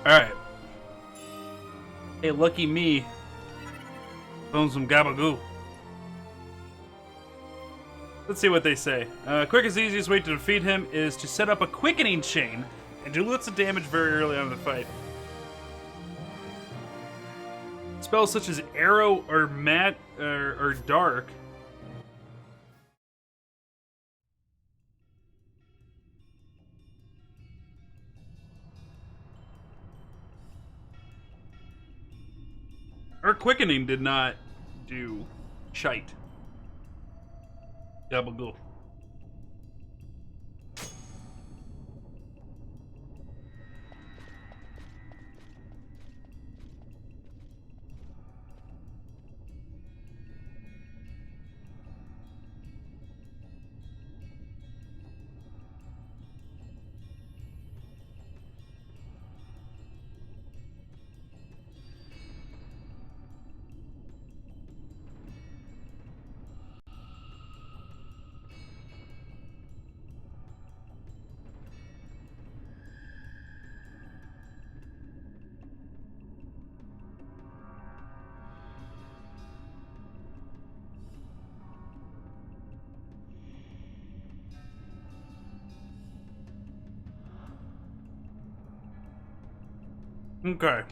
Alright. Hey, lucky me. Found some gabagoo. Let's see what they say. Quickest, easiest way to defeat him is to set up a quickening chain and do lots of damage very early on in the fight. Spells such as arrow or mat or dark. Our quickening did not do shite. Gabagool. Okay.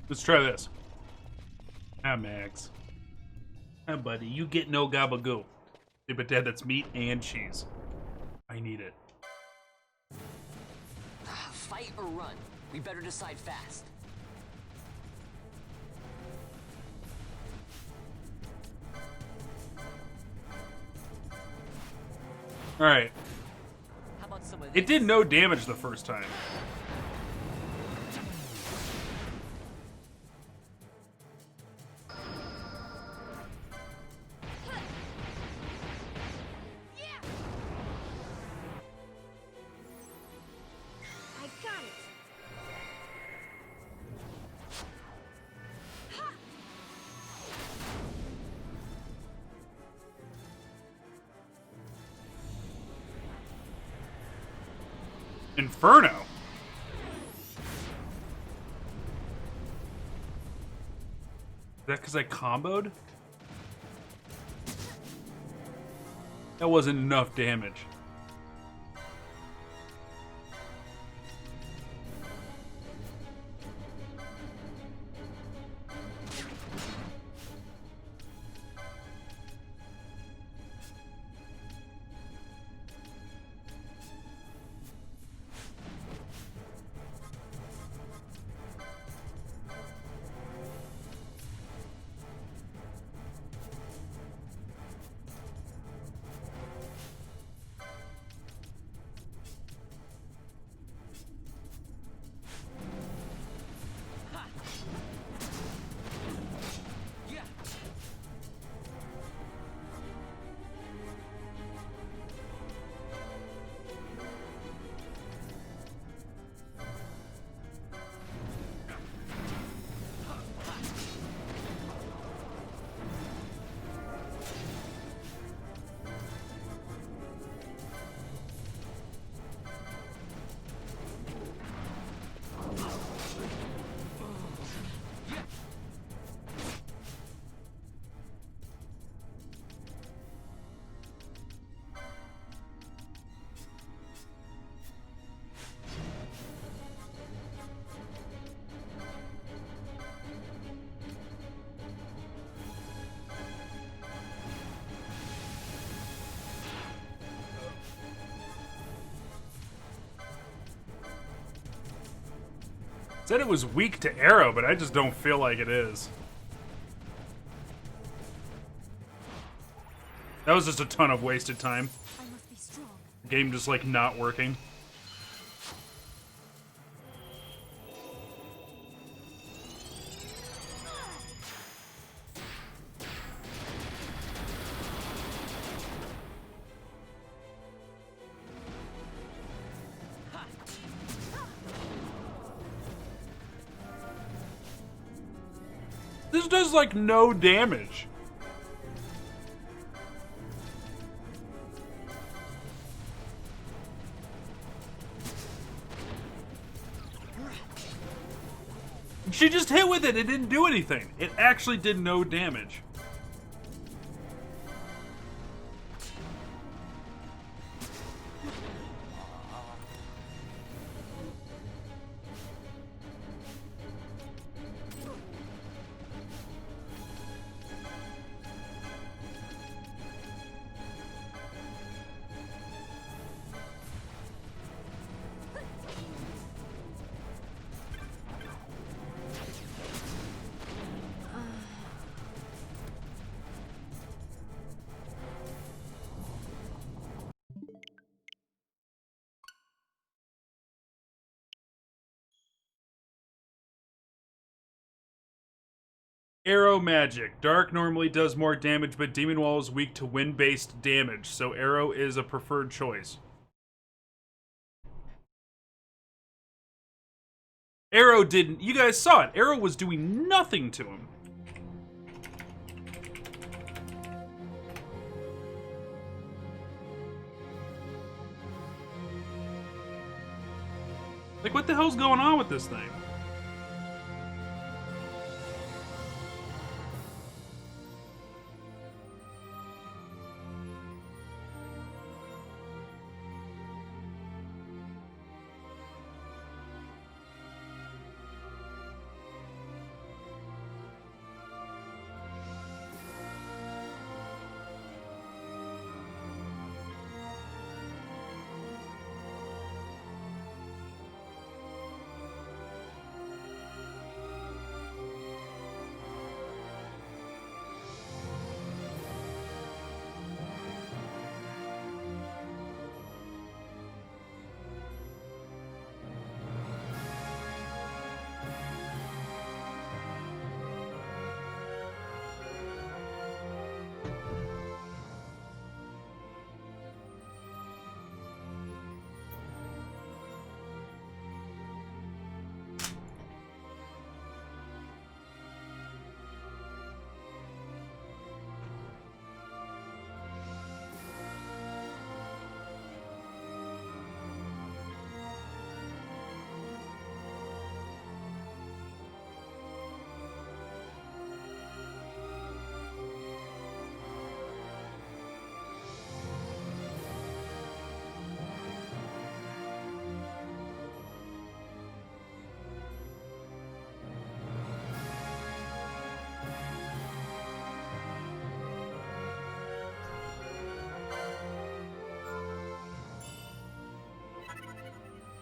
Let's try this. Ah, Max. Ah, buddy, you get no gabagoo. Yeah, but Dad, that's meat and cheese. I need it. Fight or run? We better decide fast. Alright. How about some of this? It did no damage the first time. I got it. Inferno? Is that because I comboed? That wasn't enough damage. Said it was weak to arrow, but I just don't feel like it is. That was just a ton of wasted time. I must be strong. game just like not working. This does like no damage. She just hit with it. It didn't do anything. It actually did no damage. Arrow magic. Dark normally does more damage, but Demon Wall is weak to wind-based damage, so Arrow is a preferred choice. Arrow didn't... You guys saw it. Arrow was doing nothing to him. Like, what the hell's going on with this thing?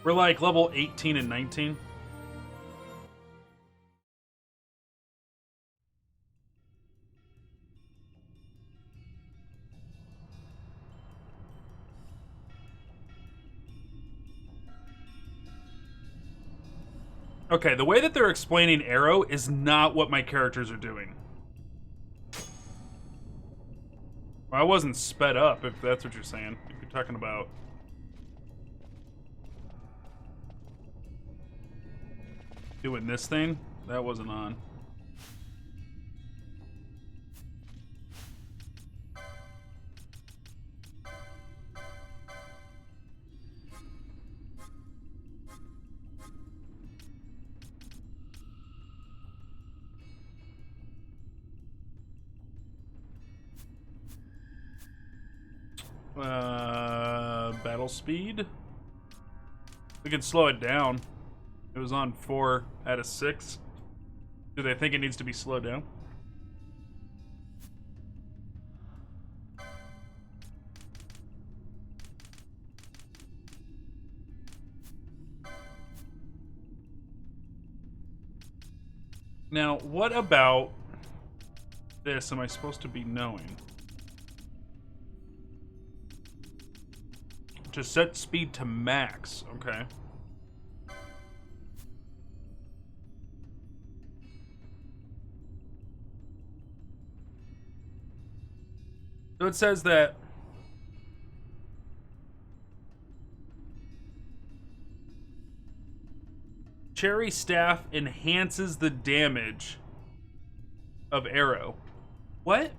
We're like level 18 and 19. Okay, the way that they're explaining Arrow is not what my characters are doing. Well, I wasn't sped up, if that's what you're saying. If you're talking about... doing this thing, that wasn't on. Battle speed? We can slow it down. It was on 4 out of 6. Do they think it needs to be slowed down? Now, what about this am I supposed to be knowing? To set speed to max. Okay. So it says that Cherry Staff enhances the damage of arrow. What?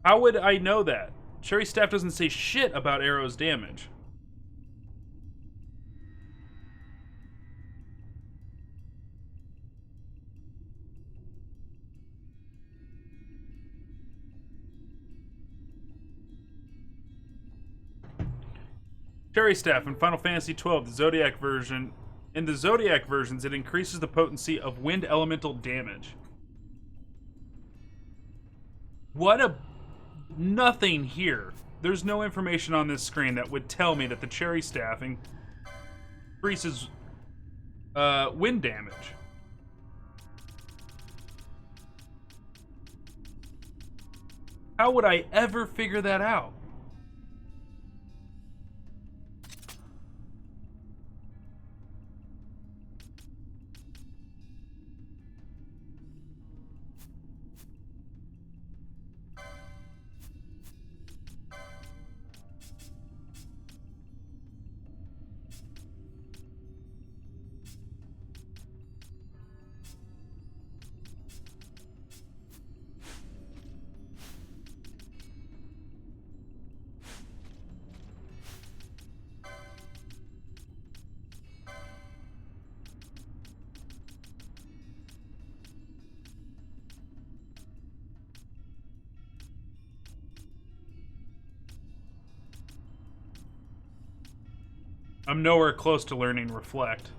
How would I know that? Cherry Staff doesn't say shit about arrow's damage. Cherry Staff in Final Fantasy XII, the Zodiac version. In the Zodiac versions, it increases the potency of wind elemental damage. What a... Nothing here. There's no information on this screen that would tell me that the Cherry Staff increases wind damage. How would I ever figure that out? I'm nowhere close to learning Reflect.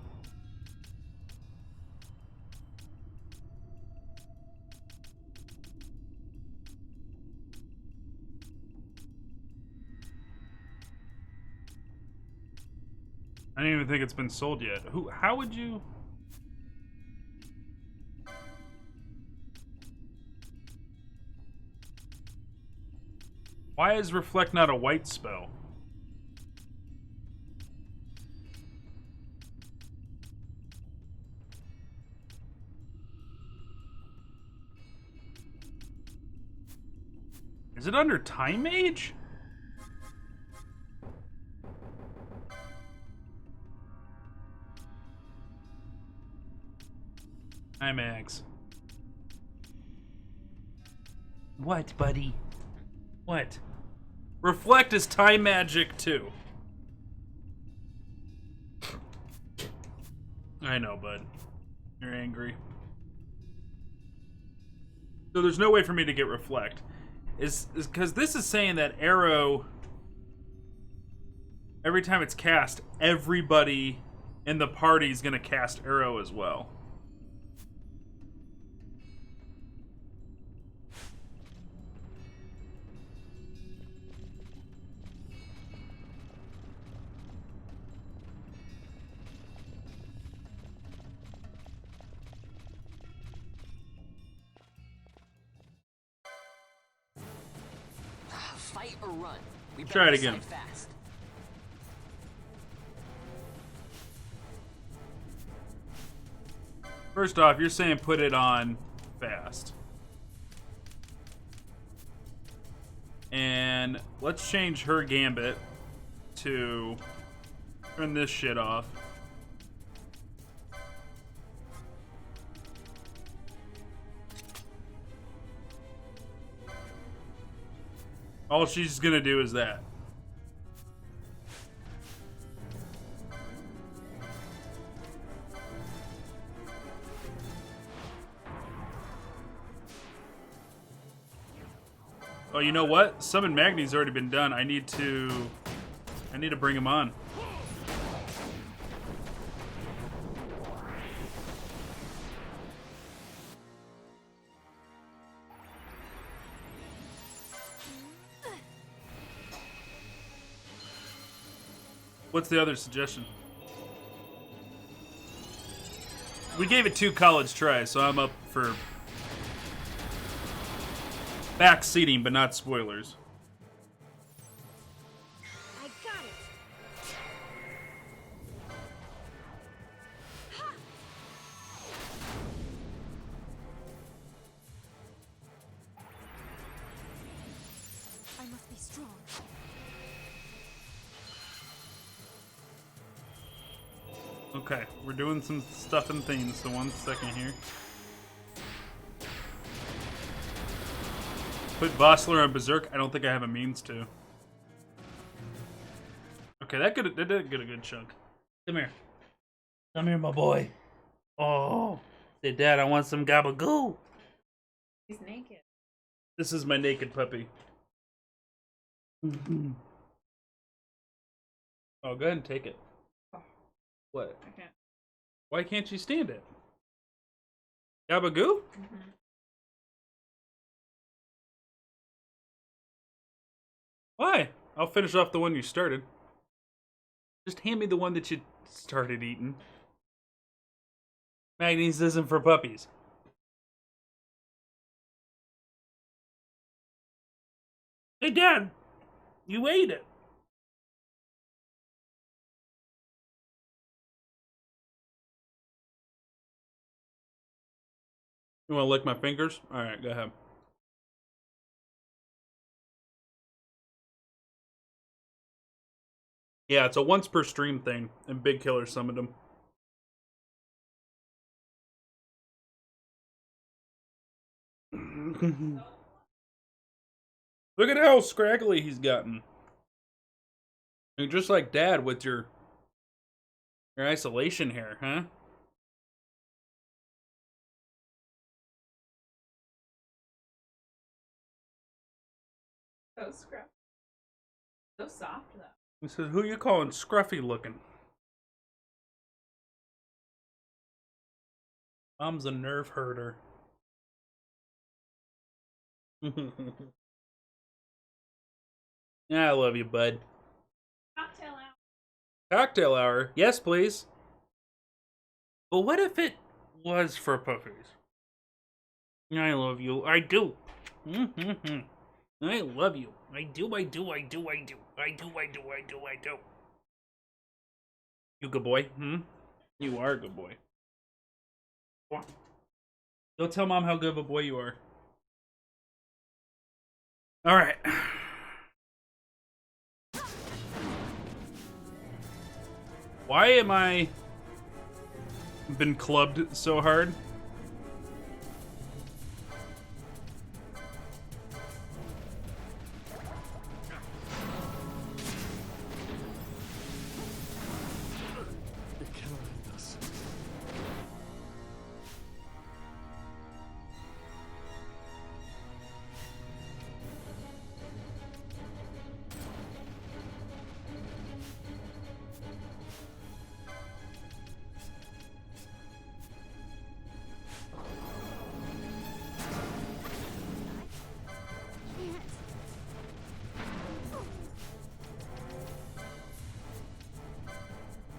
I don't even think it's been sold yet. How would you... Why is Reflect not a white spell? Is it under Time Mage? Hi, Max. What, buddy? What? Reflect is time magic too. I know, bud. You're angry. So there's no way for me to get Reflect. Is because this is saying that arrow, every time it's cast, everybody in the party is gonna cast arrow as well. Fight or run. We better Try it decide again. Fast. First off, you're saying put it on fast. And let's change her gambit to turn this shit off. All she's gonna do is that. Oh, you know what? Summon Magni's already been done. I need to bring him on. What's the other suggestion? We gave it 2 college tries, so I'm up for Backseating, but not spoilers. I got it. I must be strong. Okay, we're doing some stuff and things, so 1 second here. Put Vossler on Berserk? I don't think I have a means to. Okay, that did get a good chunk. Come here. Come here, my boy. Oh. Say, Dad, I want some gabagoo. He's naked. This is my naked puppy. Oh, go ahead and take it. Oh, What? I can't. Why can't you stand it? Gabagoo? Mm-hmm. Why? I'll finish off the one you started. Just hand me the one that you started eating. Magnes isn't for puppies. Hey, Dad! You ate it! You wanna lick my fingers? Alright, go ahead. Yeah, it's a once per stream thing, and Big Killer summoned him. Look at how scraggly he's gotten. You're just like Dad with your isolation hair, huh? So scruffy. So soft though. He says, who you calling scruffy looking? Mom's a nerve herder. Yeah, I love you, bud. Cocktail out. Cocktail hour. Yes, please. But what if it was for puppies? I love you. I do. I love you. I do, I do, I do, I do. I do, I do, I do, I do. You good boy? You are a good boy. Go tell Mom how good of a boy you are. Alright. Why am I been clubbed so hard?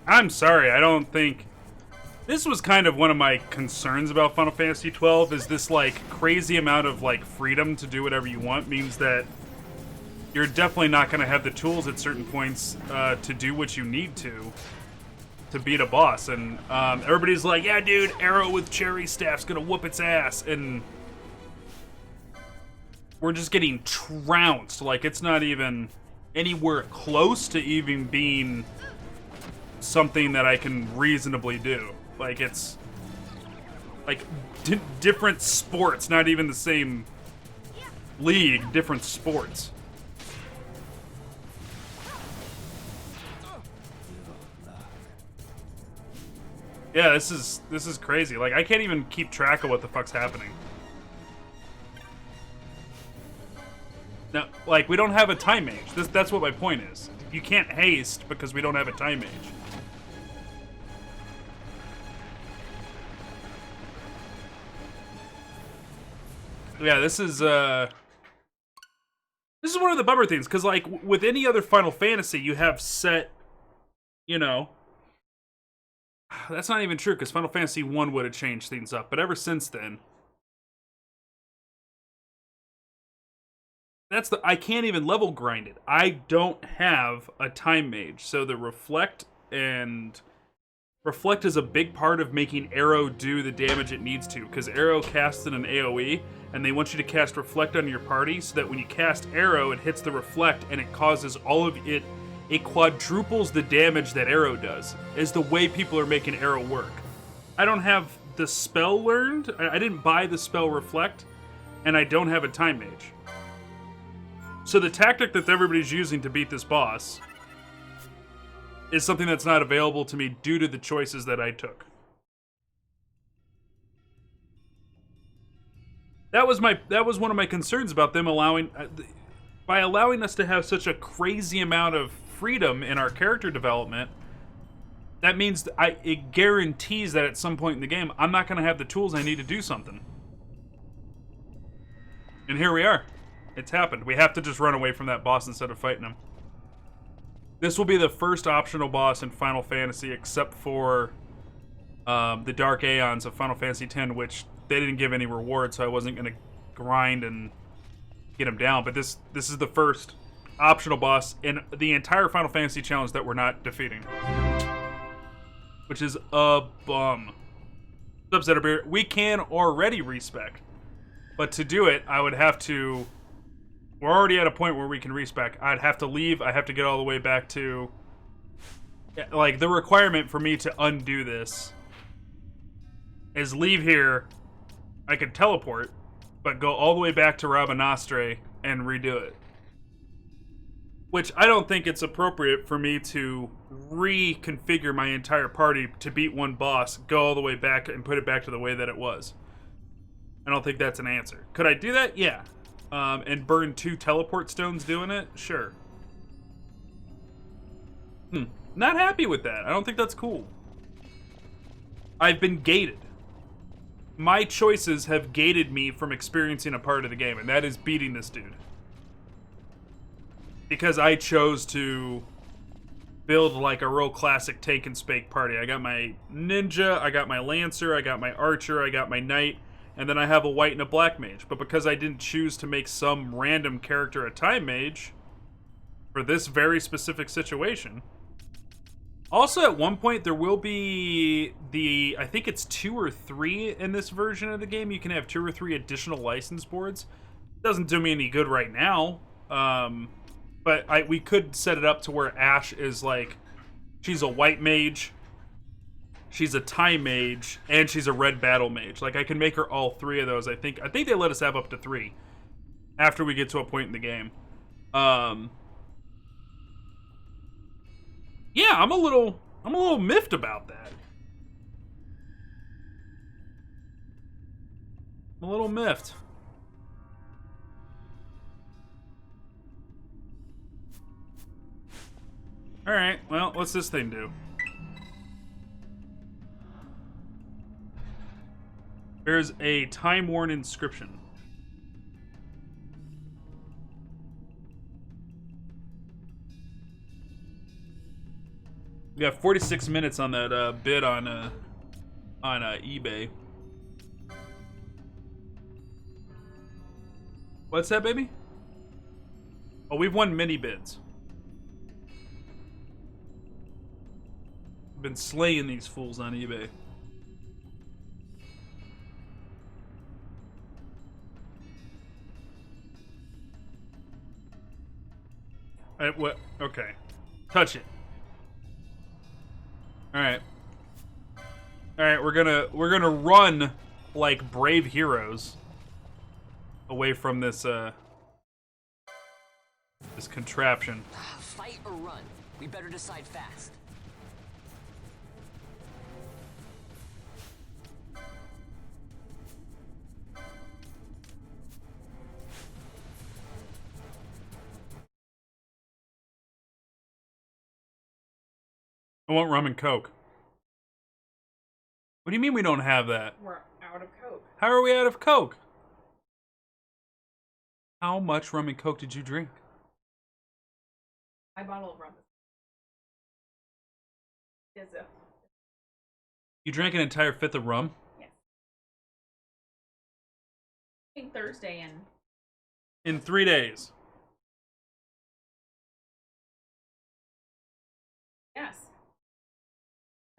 I'm sorry, I don't think... This was kind of one of my concerns about Final Fantasy XII, is this, like, crazy amount of, like, freedom to do whatever you want means that you're definitely not going to have the tools at certain points to do what you need to beat a boss. And everybody's like, yeah, dude, Arrow with Cherry Staff's gonna whoop its ass, and we're just getting trounced. Like, it's not even anywhere close to even being something that I can reasonably do. Like, it's like different sports, not even the same league, different sports. Yeah, this is crazy. Like, I can't even keep track of what the fuck's happening. No, like, we don't have a time mage. That's what my point is. You can't haste because we don't have a time mage. Yeah, this is one of the bummer things, because, like, with any other Final Fantasy, you have set, you know... That's not even true, because Final Fantasy 1 would have changed things up, but ever since then... I can't even level grind it. I don't have a time mage, so the reflect is a big part of making Arrow do the damage it needs to, because Arrow casts in an AoE, and they want you to cast Reflect on your party so that when you cast Arrow, it hits the Reflect and it causes all of it. It quadruples the damage that Arrow does. Is the way people are making Arrow work. I don't have the spell learned. I didn't buy the spell Reflect, and I don't have a time mage. So the tactic that everybody's using to beat this boss is something that's not available to me due to the choices that I took. That was one of my concerns about them by allowing us to have such a crazy amount of freedom in our character development. That means it guarantees that at some point in the game, I'm not going to have the tools I need to do something. And here we are. It's happened. We have to just run away from that boss instead of fighting him. This will be the first optional boss in Final Fantasy, except for the Dark Aeons of Final Fantasy X, which they didn't give any reward, so I wasn't going to grind and get him down. But this is the first optional boss in the entire Final Fantasy challenge that we're not defeating. Which is a bum. Subset of beer. We can already respec. But to do it, I would have to... We're already at a point where we can respec. I'd have to leave. I have to get all the way back to... Like, the requirement for me to undo this is leave here. I could teleport, but go all the way back to Rabanastre and redo it. Which I don't think it's appropriate for me to reconfigure my entire party to beat one boss, go all the way back and put it back to the way that it was. I don't think that's an answer. Could I do that? Yeah. And burn 2 teleport stones doing it? Sure. Not happy with that. I don't think that's cool. I've been gated. My choices have gated me from experiencing a part of the game, and that is beating this dude. Because I chose to build like a real classic take and spake party. I got my ninja, I got my lancer, I got my archer, I got my knight, and then I have a white and a black mage. But because I didn't choose to make some random character a time mage for this very specific situation. Also, at one point, there will be I think it's 2 or 3 in this version of the game. You can have 2 or 3 additional license boards. Doesn't do me any good right now. But we could set it up to where Ash is like, she's a white mage, she's a time mage, and she's a red battle mage. Like, I can make her all 3 of those. I think they let us have up to 3 after we get to a point in the game. Yeah, I'm a little miffed about that. I'm a little miffed. Alright, well, what's this thing do? There's a time-worn inscription. We got 46 minutes on that bid on eBay. What's that, baby? Oh, we've won many bids. Been slaying these fools on eBay. What? Okay. Touch it. All right. All right, we're gonna run like brave heroes away from this this contraption. Fight or run? We better decide fast. I want rum and coke. What do you mean we don't have that? We're out of Coke. How are we out of coke? How much rum and coke did you drink? My bottle of rum is a... You drank an entire 5th of rum? Yes. I think Thursday and... In 3 days.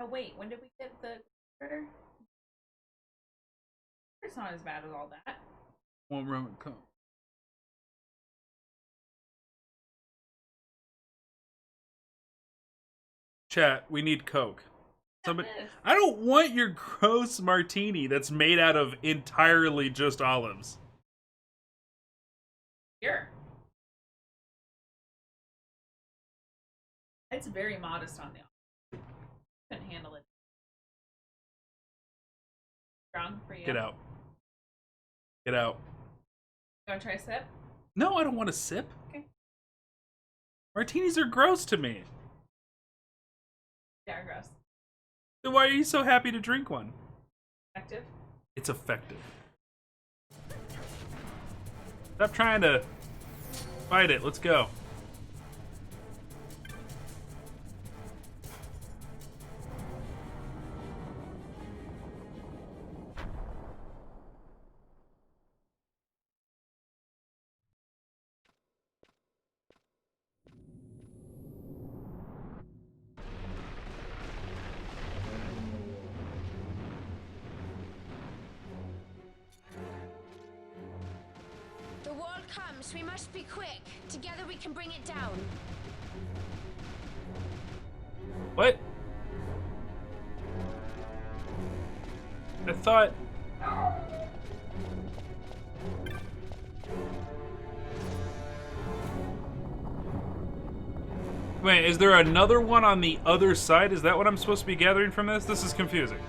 Oh wait, when did we get the critter? It's not as bad as all that. One Roman Coke. Chat, we need Coke. Somebody, I don't want your gross martini that's made out of entirely just olives. Here. It's very modest on the olive. Couldn't handle it. Strong for you. Get out. Get out. You want to try a sip? No, I don't want to sip. Okay. Martinis are gross to me. Yeah, gross. Then why are you so happy to drink one? Effective? It's effective. Stop trying to fight it. Let's go. The wall comes. We must be quick. Together we can bring it down. What? I thought... Wait, is there another one on the other side? Is that what I'm supposed to be gathering from this? This is confusing.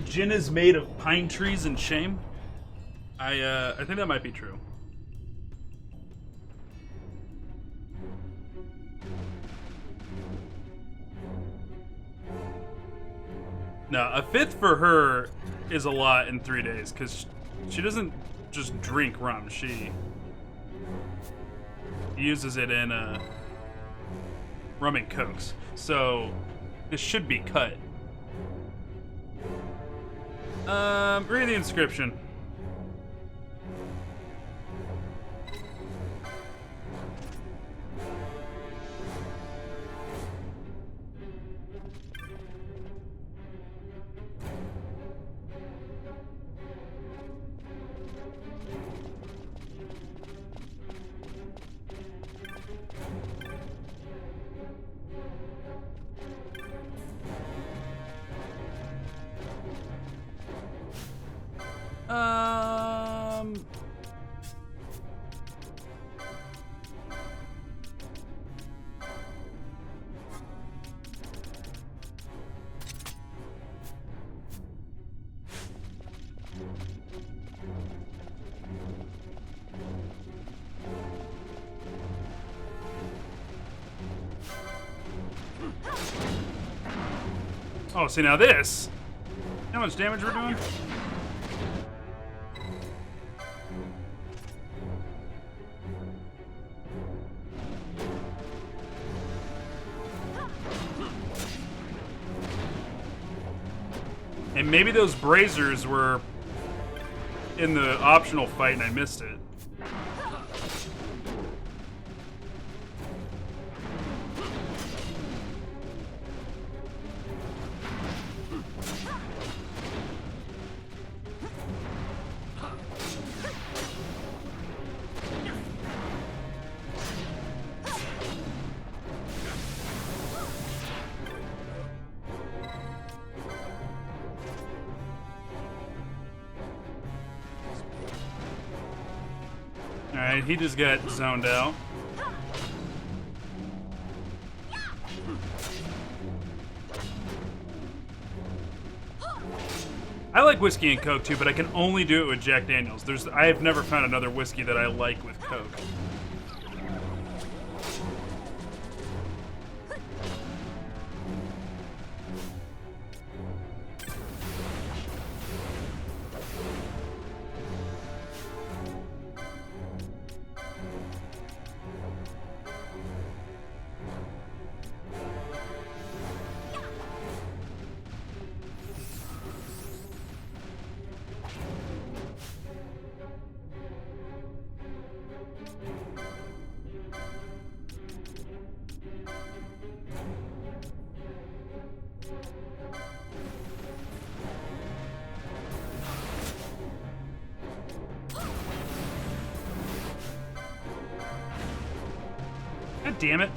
Gin is made of pine trees and shame. I think that might be true. No, a fifth for her is a lot in 3 days because she doesn't just drink rum. She uses it in rum and cokes. So this should be cut. Read the inscription. Oh, see now this. How much damage we're doing? And maybe those braziers were in the optional fight and I missed it. Alright, he just got zoned out. I like whiskey and Coke too, but I can only do it with Jack Daniels. I have never found another whiskey that I like with Coke. damn it.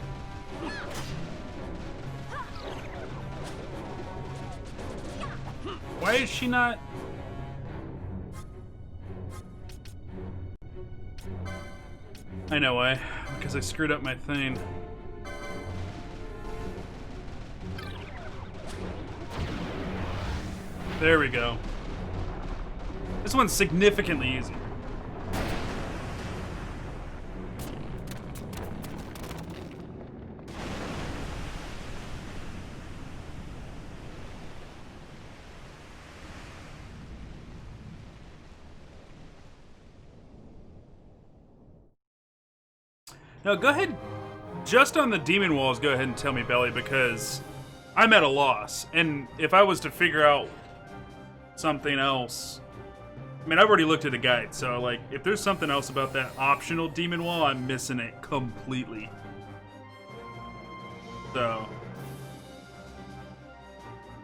Why is she not... I know why. Because I screwed up my thing. There we go. This one's significantly easier. Now go ahead, just on the demon walls, go ahead and tell me, Belly, because I'm at a loss. And if I was to figure out something else, I mean, I've already looked at the guide, so like, if there's something else about that optional demon wall, I'm missing it completely. So,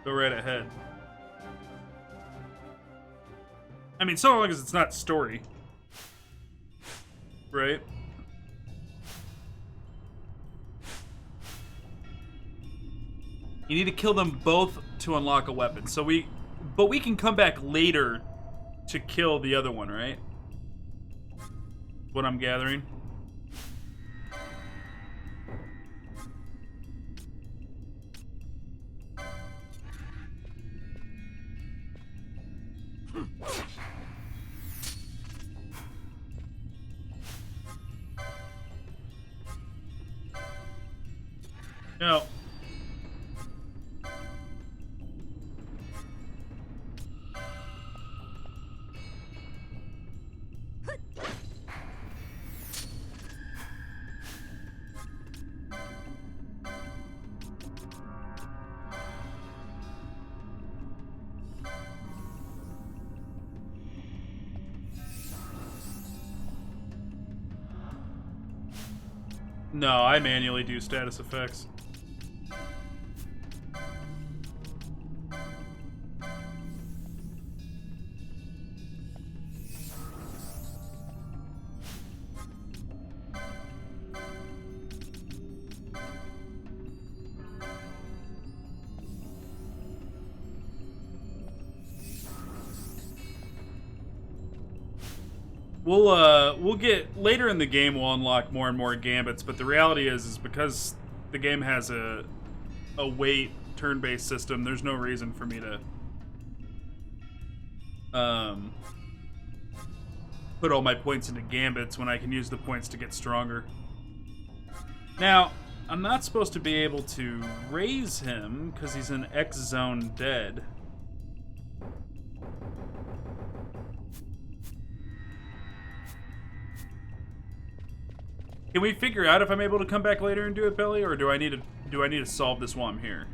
go right ahead. I mean, so long as it's not story, right? You need to kill them both to unlock a weapon. So but we can come back later to kill the other one, right? What I'm gathering. No. No, I manually do status effects. We'll get later in the game. We'll unlock more and more gambits, but the reality is because the game has a wait turn-based system. There's no reason for me to put all my points into gambits when I can use the points to get stronger. Now, I'm not supposed to be able to raise him because he's an X zone dead. Can we figure out if I'm able to come back later and do it, Belly, or do I need to solve this while I'm here?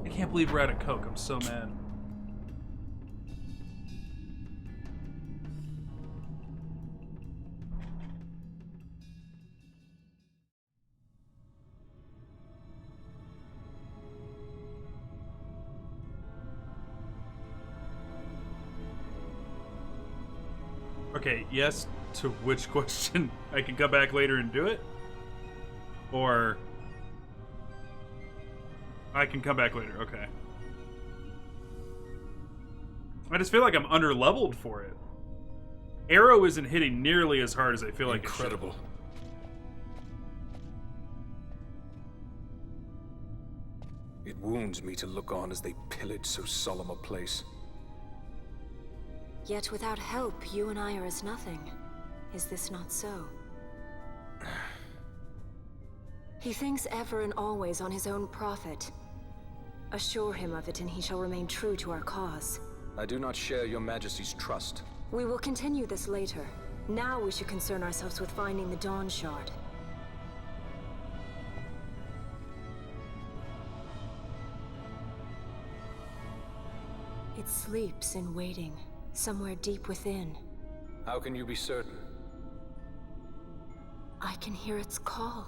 I can't believe we're out of Coke. I'm so mad. Okay, yes to which question? I can come back later and do it? Or... I can come back later, okay. I just feel like I'm under-leveled for it. Arrow isn't hitting nearly as hard as I feel like it should. Incredible. It wounds me to look on as they pillage so solemn a place. Yet without help, you and I are as nothing. Is this not so? He thinks ever and always on his own profit. Assure him of it, and he shall remain true to our cause. I do not share your majesty's trust. We will continue this later. Now we should concern ourselves with finding the Dawn Shard. It sleeps in waiting, somewhere deep within. How can you be certain? I can hear its call.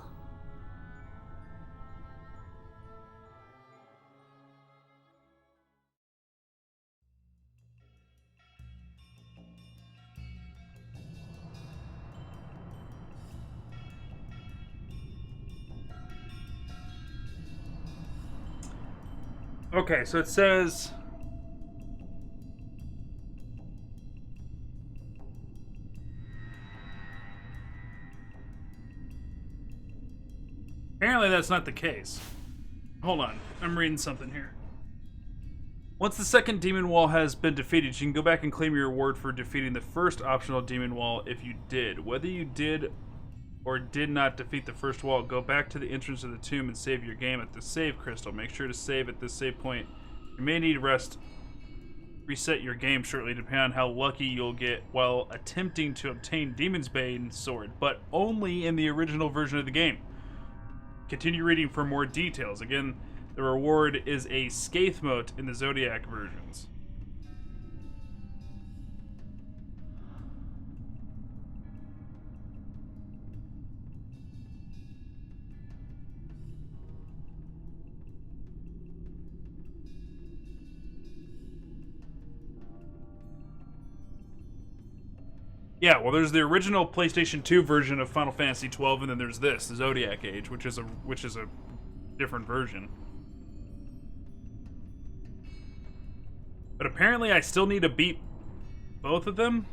Okay, so it says... Apparently that's not the case. Hold on, I'm reading something here. Once the second demon wall has been defeated, you can go back and claim your reward for defeating the first optional demon wall if you did. Whether you did or did not defeat the first wall, go back to the entrance of the tomb and save your game at the save crystal. Make sure to save at this save point. You may need rest. Reset your game shortly, depending on how lucky you'll get while attempting to obtain Demon's Bane sword, but only in the original version of the game. Continue reading for more details. Again, the reward is a Scathe mote in the Zodiac versions. Yeah, well, there's the original PlayStation 2 version of Final Fantasy 12, and then there's this, the Zodiac Age, which is a different version. But apparently, I still need to beat both of them.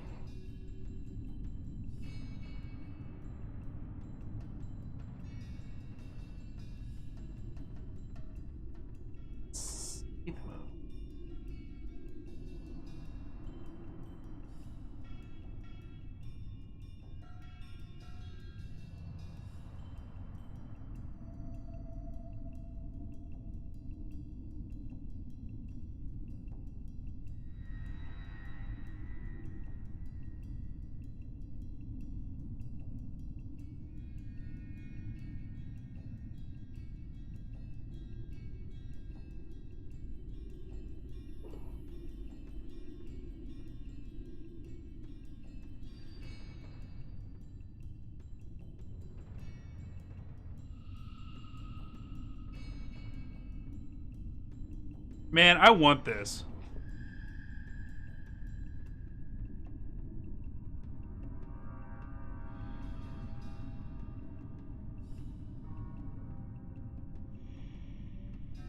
Man, I want this.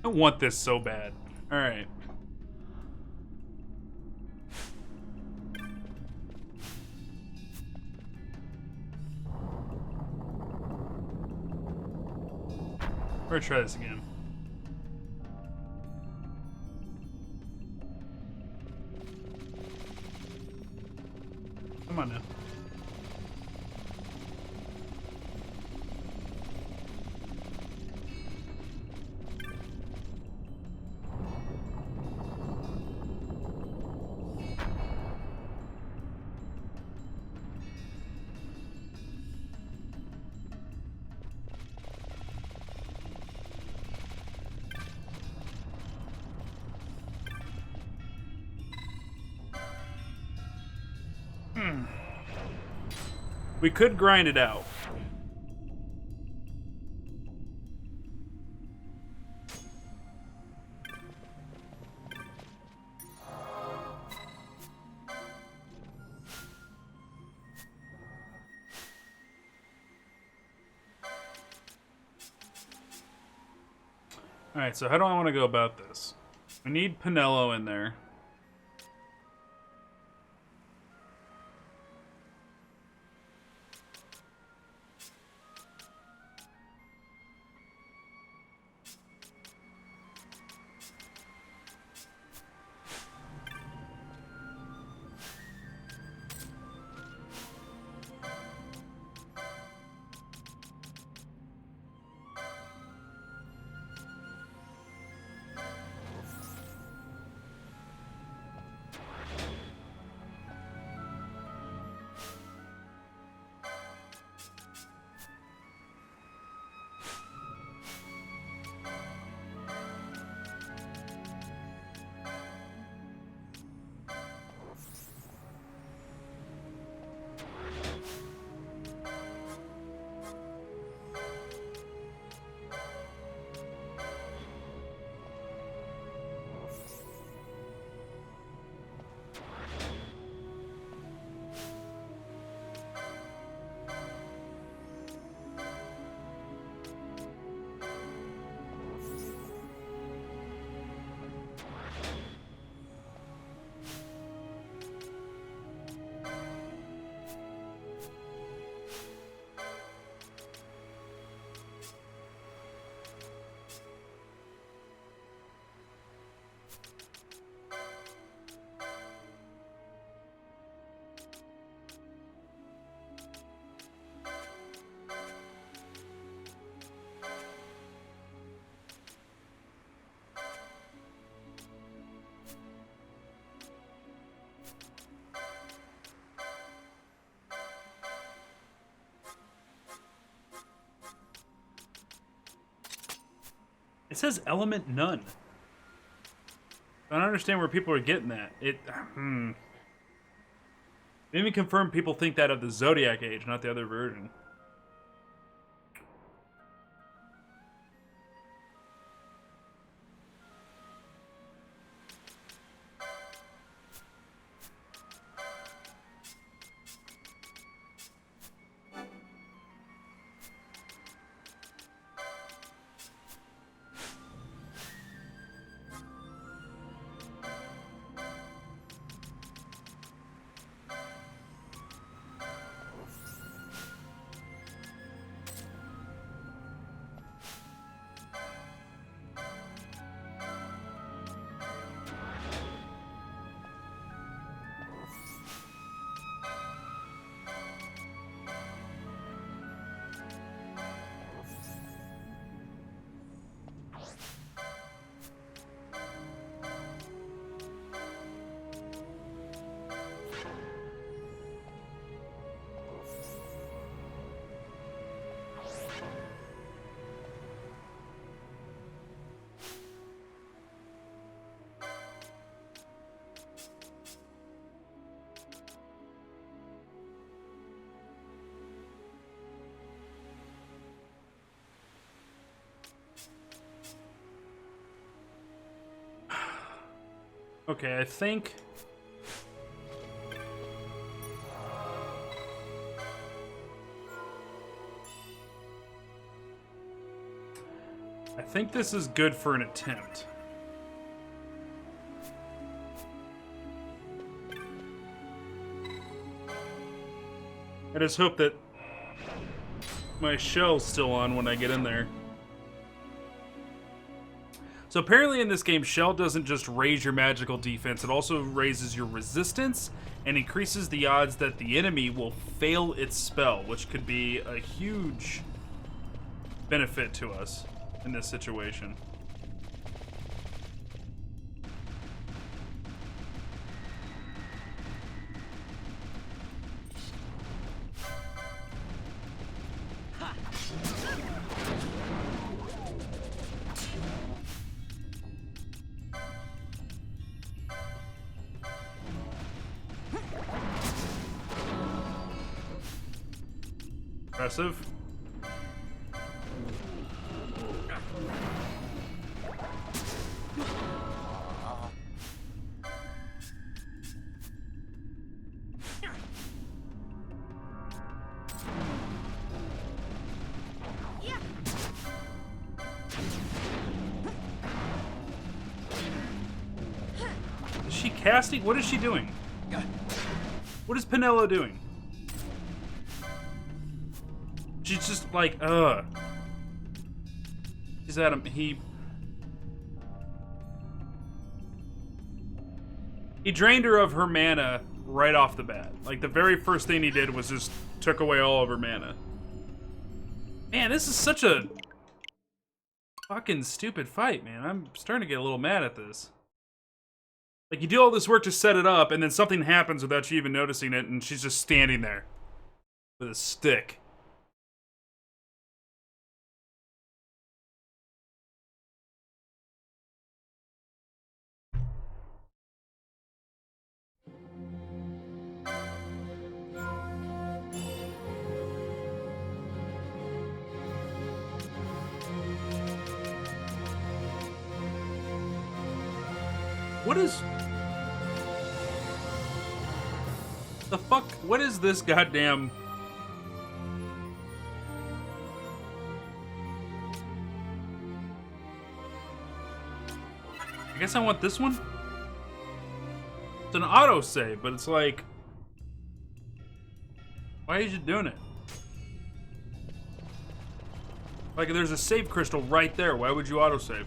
I want this so bad. Alright. We're gonna try this again. Come on now. We could grind it out. Alright, so how do I want to go about this? We need Pinello in there. It says element none. I don't understand where people are getting that. Maybe confirm people think that of the Zodiac Age, not the other version. Okay, I think... I think this is good for an attempt. I just hope that my shell's still on when I get in there. So apparently in this game, Shell doesn't just raise your magical defense, it also raises your resistance and increases the odds that the enemy will fail its spell, which could be a huge benefit to us in this situation. Impressive. Is she casting? What is she doing? What is Pinello doing? She's just like, He's at him. He drained her of her mana right off the bat. Like, the very first thing he did was just took away all of her mana. Man, this is such a fucking stupid fight, man. I'm starting to get a little mad at this. Like, you do all this work to set it up, and then something happens without you even noticing it, and she's just standing there with a stick. What is... the fuck? What is this goddamn... I guess I want this one? It's an autosave, but it's like... why are you doing it? Like, there's a save crystal right there. Why would you autosave?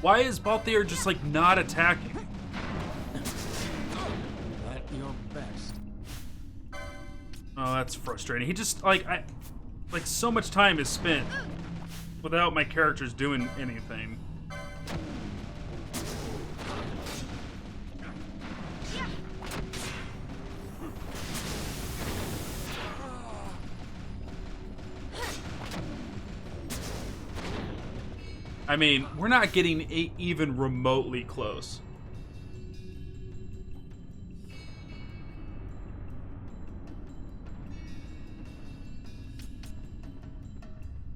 Why is Balthier just, like, not attacking? At your best. Oh, that's frustrating. He just, like, so much time is spent without my characters doing anything. I mean, we're not getting even remotely close.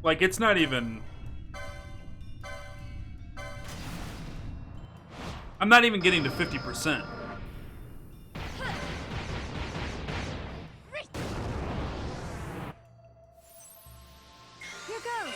Like, it's not even... I'm not even getting to 50%. Here goes.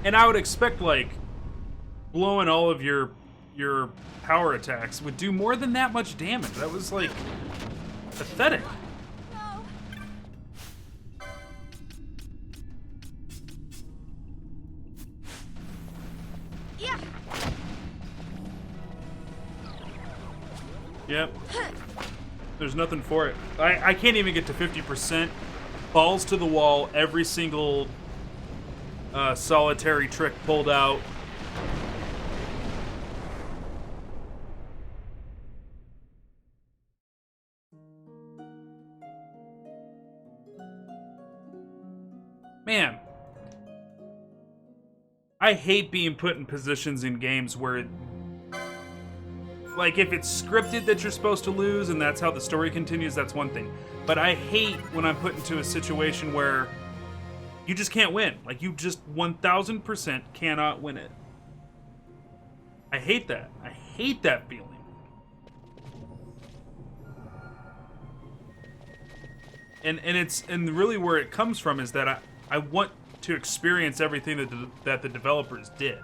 And I would expect, like, blowing all of your power attacks would do more than that much damage. That was, like, pathetic. No. Yeah. Yep. There's nothing for it. I can't even get to 50%. Balls to the wall, every single solitary trick pulled out. Man. I hate being put in positions in games where like, if it's scripted that you're supposed to lose and that's how the story continues, that's one thing. But I hate when I'm put into a situation where you just can't win. Like, you just 1000% cannot win it. I hate that. I hate that feeling. And really where it comes from is that I want to experience everything that the developers did.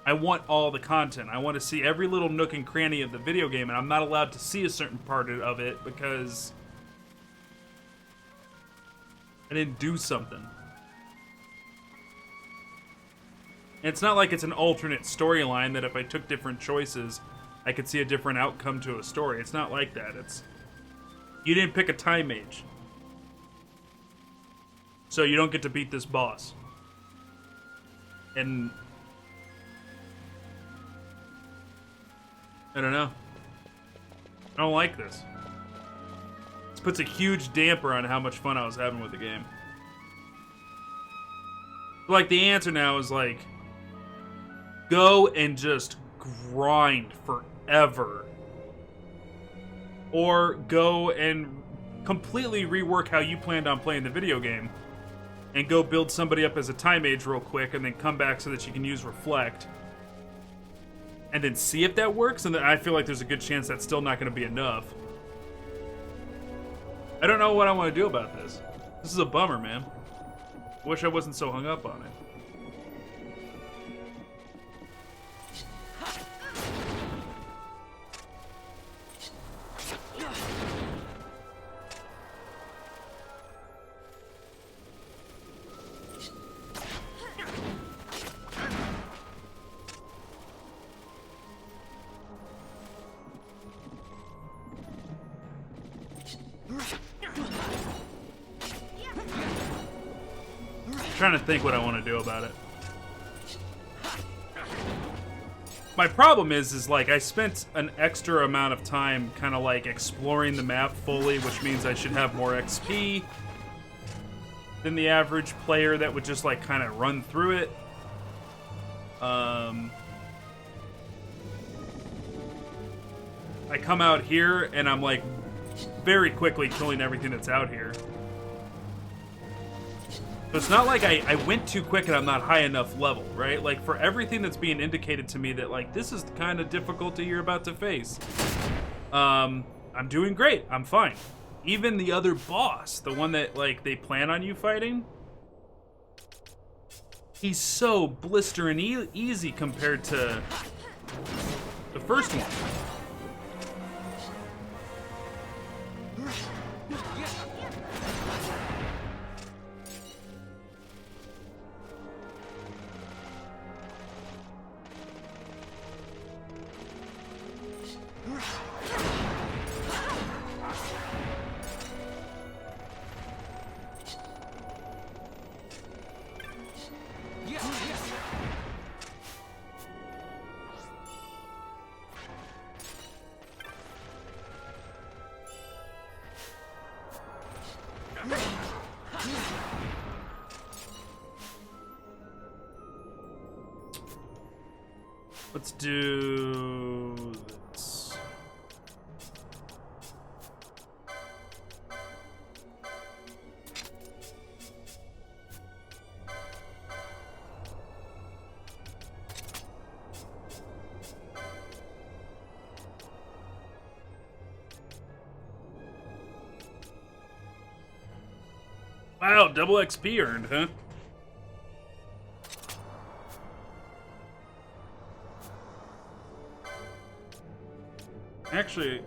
I want all the content. I want to see every little nook and cranny of the video game, and I'm not allowed to see a certain part of it because I didn't do something. And it's not like it's an alternate storyline that if I took different choices, I could see a different outcome to a story. It's not like that. It's you didn't pick a time mage, so you don't get to beat this boss. And I don't know. I don't like this. This puts a huge damper on how much fun I was having with the game. Like, the answer now is like, go and just grind forever. Or go and completely rework how you planned on playing the video game. And go build somebody up as a time mage real quick and then come back so that you can use Reflect. And then see if that works, and then I feel like there's a good chance that's still not going to be enough. I don't know what I want to do about this. This is a bummer, man. Wish I wasn't so hung up on it. Trying to think what I want to do about it. My problem is like I spent an extra amount of time kind of like exploring the map fully, which means I should have more XP than the average player that would just like kind of run through it. I come out here and I'm like very quickly killing everything that's out here. So it's not like I went too quick and I'm not high enough level, right? Like, for everything that's being indicated to me that, like, this is the kind of difficulty you're about to face, I'm doing great. I'm fine. Even the other boss, the one that, like, they plan on you fighting, he's so blistering easy compared to the first one. Let's do this. Wow, double XP earned, huh? Actually,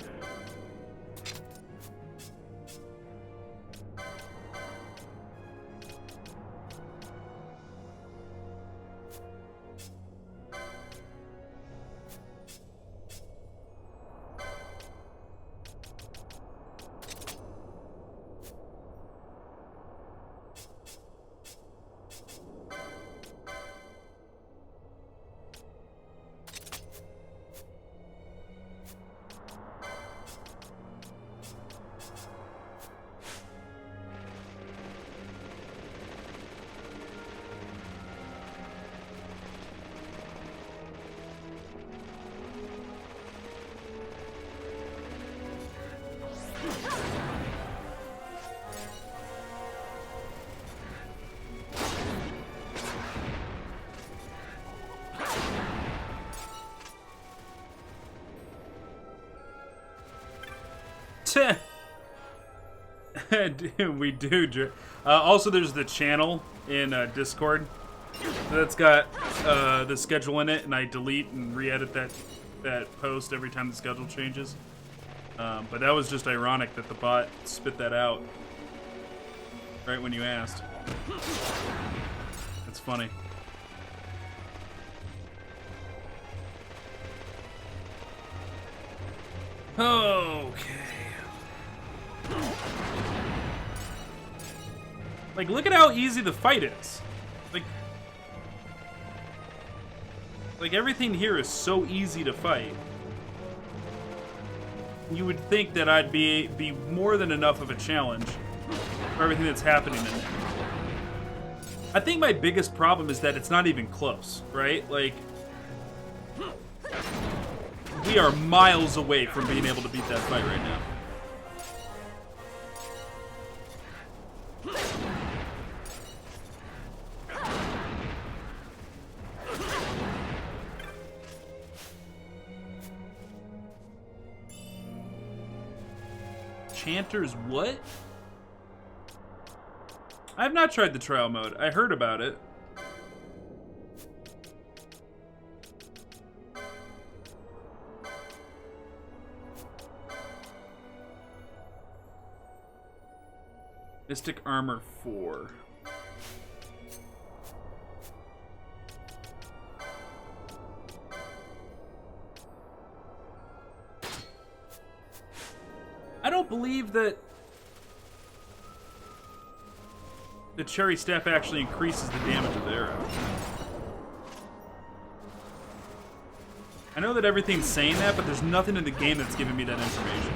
we do. Also, there's the channel in Discord that's got the schedule in it, and I delete and re-edit that post every time the schedule changes. But that was just ironic that the bot spit that out right when you asked. That's funny. Okay. Like, look at how easy the fight is. Like everything here is so easy to fight. You would think that I'd be more than enough of a challenge for everything that's happening in there. I think my biggest problem is that it's not even close, right? Like, we are miles away from being able to beat that fight right now. Chanter's what? I have not tried the trial mode. I heard about it. Mystic Armor 4. I don't believe that the cherry staff actually increases the damage of the arrow. I know that everything's saying that, but there's nothing in the game that's giving me that information.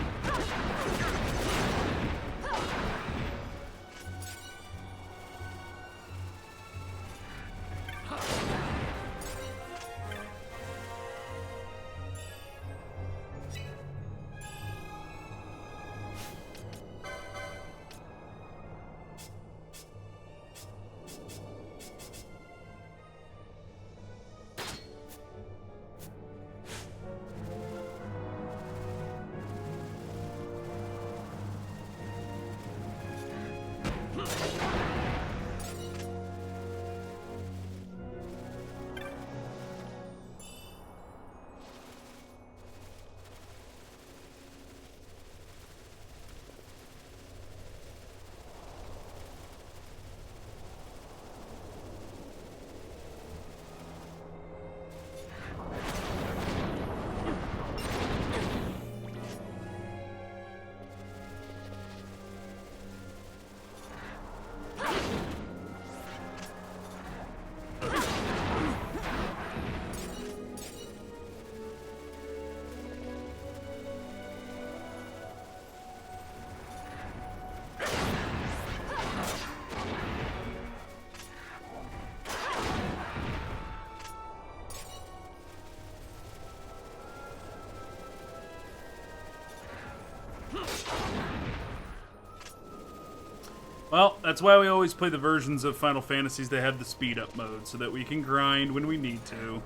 Well, that's why we always play the versions of Final Fantasies that have the speed up mode, so that we can grind when we need to.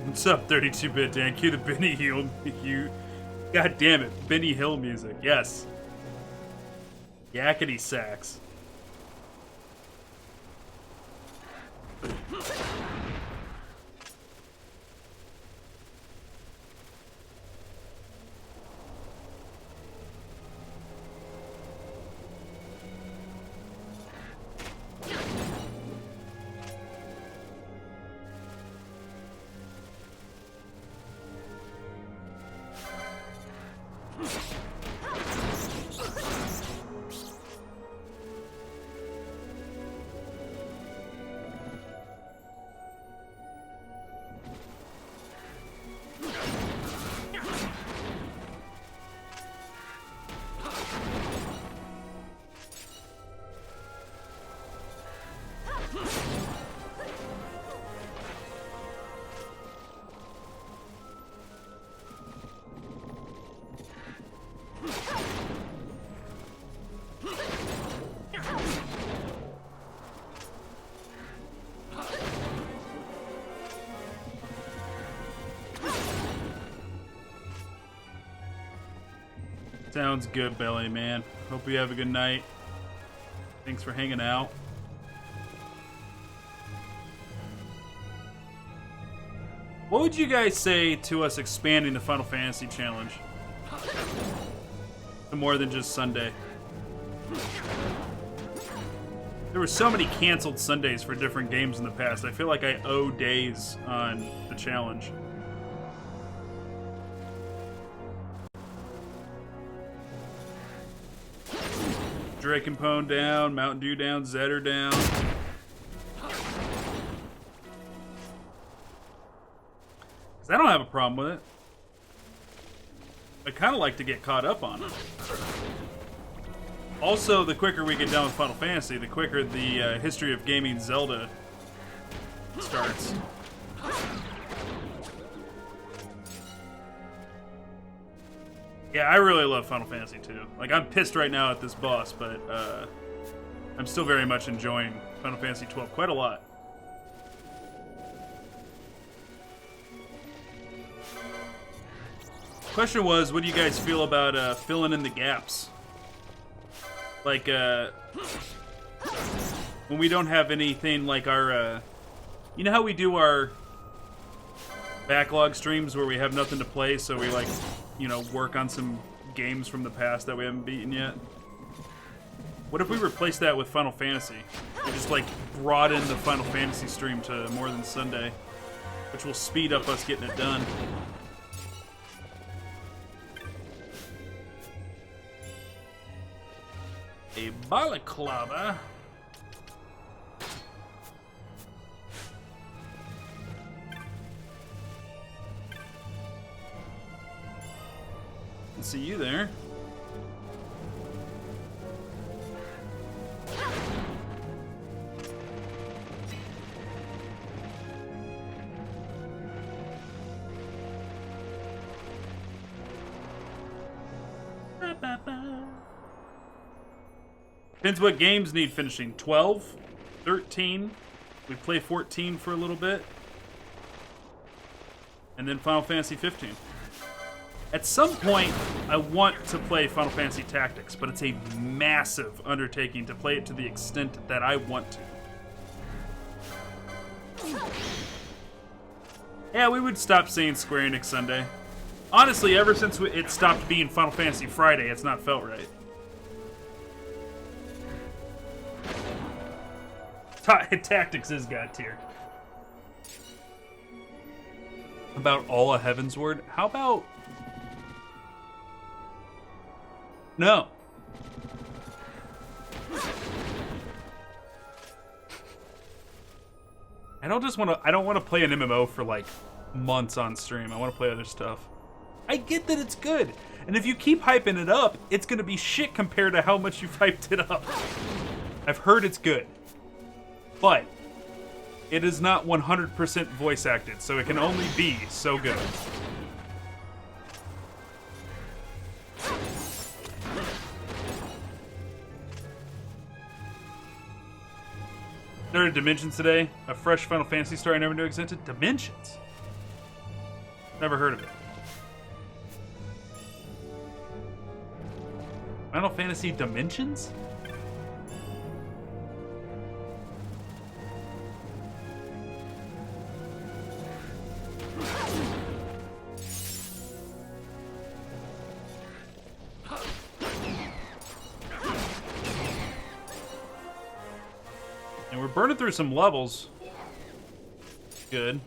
What's up, 32-bit Dan? Cue the Benny Hill. God damn it, Benny Hill music. Yes. Yakety sax. Sounds good, Belly, man. Hope you have a good night. Thanks for hanging out. What would you guys say to us expanding the Final Fantasy Challenge to more than just Sunday? There were so many canceled Sundays for different games in the past. I feel like I owe days on the challenge. Drake and Pone down, Mountain Dew down, Zetter down. Cause I don't have a problem with it. I kind of like to get caught up on it. Also, the quicker we get done with Final Fantasy, the quicker the history of gaming Zelda starts. Yeah, I really love Final Fantasy 2. Like, I'm pissed right now at this boss, but I'm still very much enjoying Final Fantasy 12 quite a lot. Question was, what do you guys feel about filling in the gaps? Like, when we don't have anything like our, you know how we do our backlog streams where we have nothing to play, so we, like, you know, work on some games from the past that we haven't beaten yet? What if we replaced that with Final Fantasy? And just, like, broaden the Final Fantasy stream to more than Sunday, which will speed up us getting it done. A balaclava. See you there. Depends what games need finishing. 12, 13. We play 14 for a little bit. And then Final Fantasy 15. At some point, I want to play Final Fantasy Tactics, but it's a massive undertaking to play it to the extent that I want to. Yeah, we would stop saying Square Enix Sunday. Honestly, ever since it stopped being Final Fantasy Friday, it's not felt right. Tactics is God tier. about all a Heaven's Word. How about... No. I don't want to play an MMO for like months on stream. I want to play other stuff. I get that it's good. And if you keep hyping it up, it's going to be shit compared to how much you've hyped it up. I've heard it's good. But it is not 100% voice acted, so it can only be so good. There are Dimensions today. A fresh Final Fantasy story I never knew existed. Dimensions? Never heard of it. Final Fantasy Dimensions? And we're burning through some levels. Good.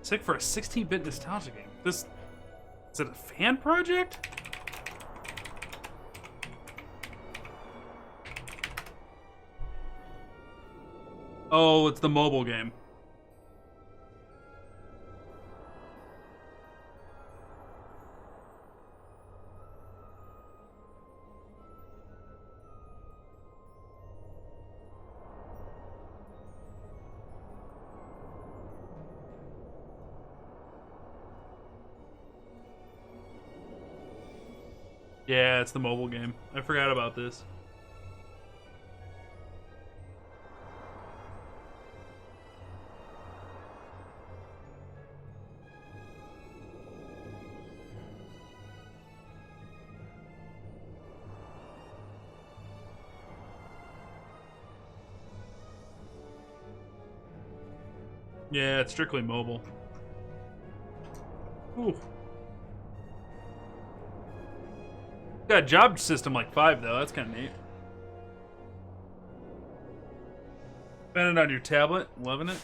Sick for a 16-bit nostalgia game. This is it a fan project? Oh, it's the mobile game. Yeah, it's the mobile game. I forgot about this. Yeah, it's strictly mobile. Ooh. Got a job system like 5 though, that's kind of neat. Found it on your tablet, loving it.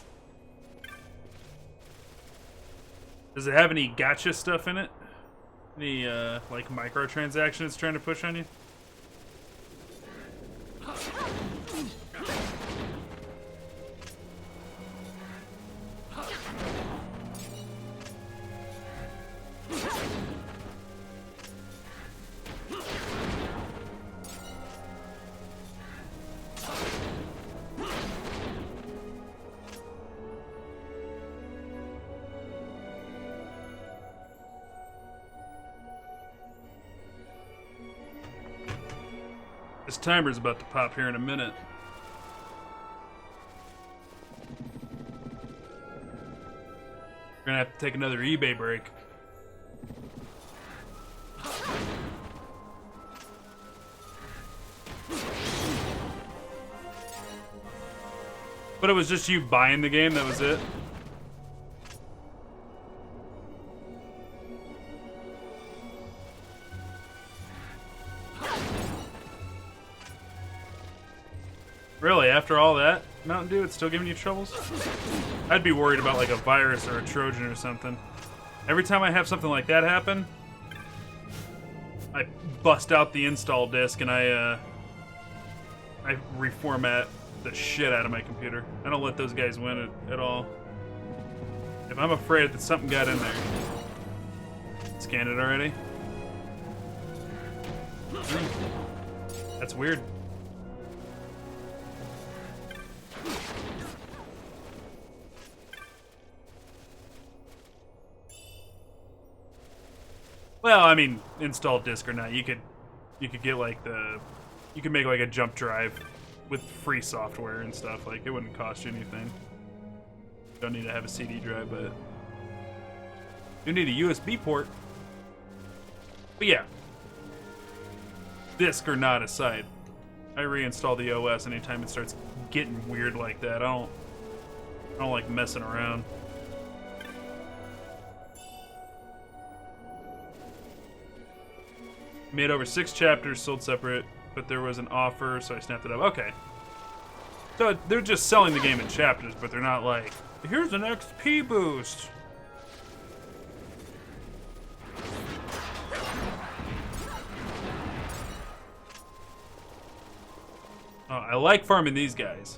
Does it have any gotcha stuff in it? Any like microtransactions it's trying to push on you? This timer's about to pop here in a minute. We're gonna have to take another eBay break. But it was just you buying the game, that was it? Really, after all that, Mountain Dew, it's still giving you troubles? I'd be worried about like a virus or a Trojan or something. Every time I have something like that happen, I bust out the install disk and I reformat the shit out of my computer. I don't let those guys win it at all. If I'm afraid that something got in there. Scanned it already? That's weird. Well, I mean, install disk or not, you could get like you could make like a jump drive with free software and stuff. Like, it wouldn't cost you anything. You don't need to have a CD drive, but you need a USB port. But yeah, disk or not aside, I reinstall the OS anytime it starts getting weird like that. I don't like messing around. Made over 6 chapters, sold separate, but there was an offer, so I snapped it up. Okay. So they're just selling the game in chapters, but they're not like, here's an XP boost. Oh, I like farming these guys.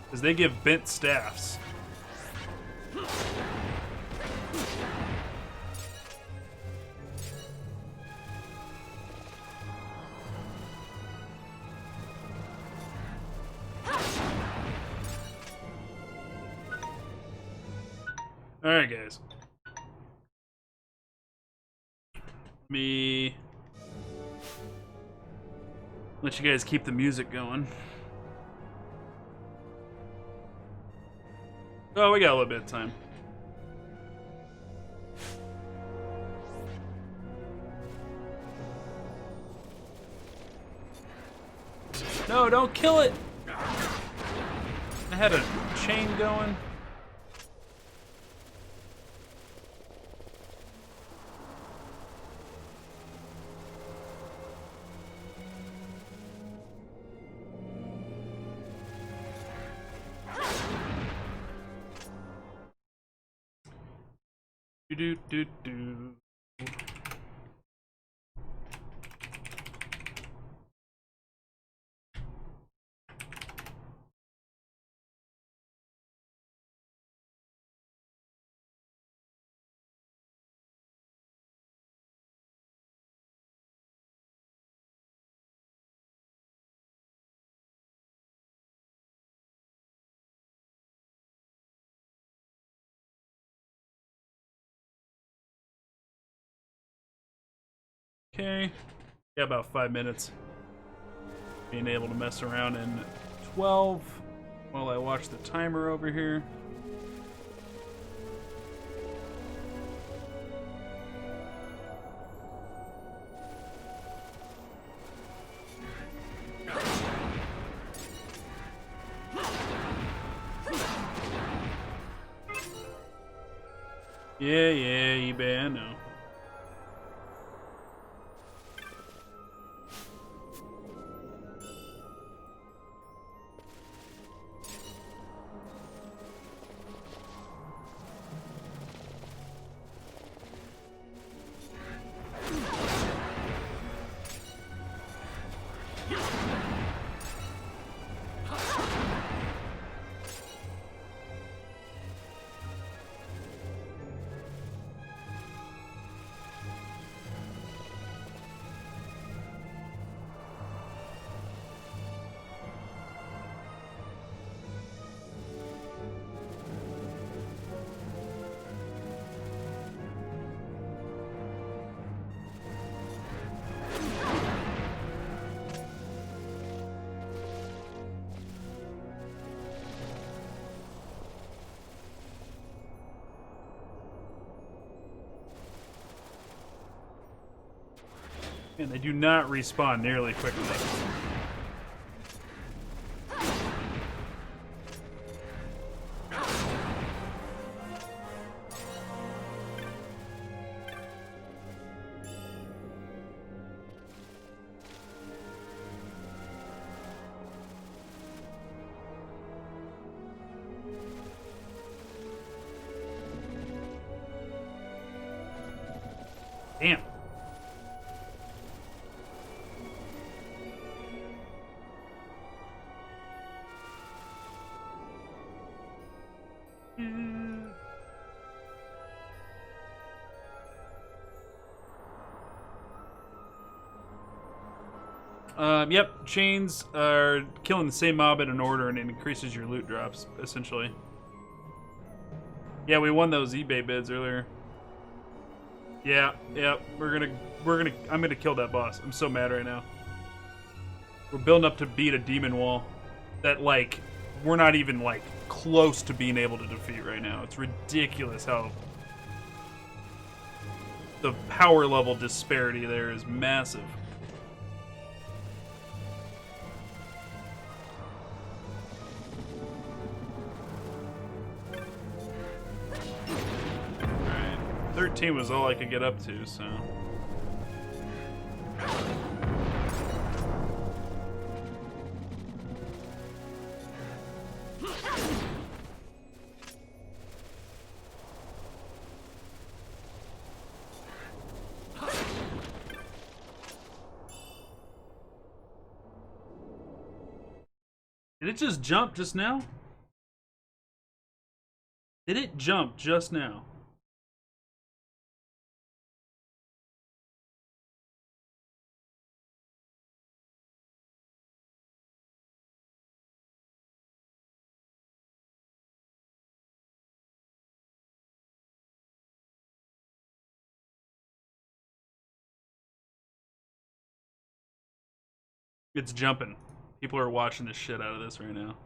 Because they give bent staffs. Alright, guys. Let you guys keep the music going. Oh, we got a little bit of time. No, don't kill it! I had a chain going. Do do do. Okay. Yeah, about 5 minutes. Being able to mess around in 12 while I watch the timer over here. Yeah, eBay, I know. And they do not respawn nearly quickly. Damn. Yep, chains are killing the same mob in an order and it increases your loot drops, essentially. Yeah, we won those eBay bids earlier. Yeah, I'm gonna kill that boss. I'm so mad right now. We're building up to beat a demon wall that, like, we're not even, like, close to being able to defeat right now. It's ridiculous how the power level disparity there is massive. Alright, 13 was all I could get up to, so... Did it just jump just now? Did it jump just now? It's jumping. People are watching the shit out of this right now.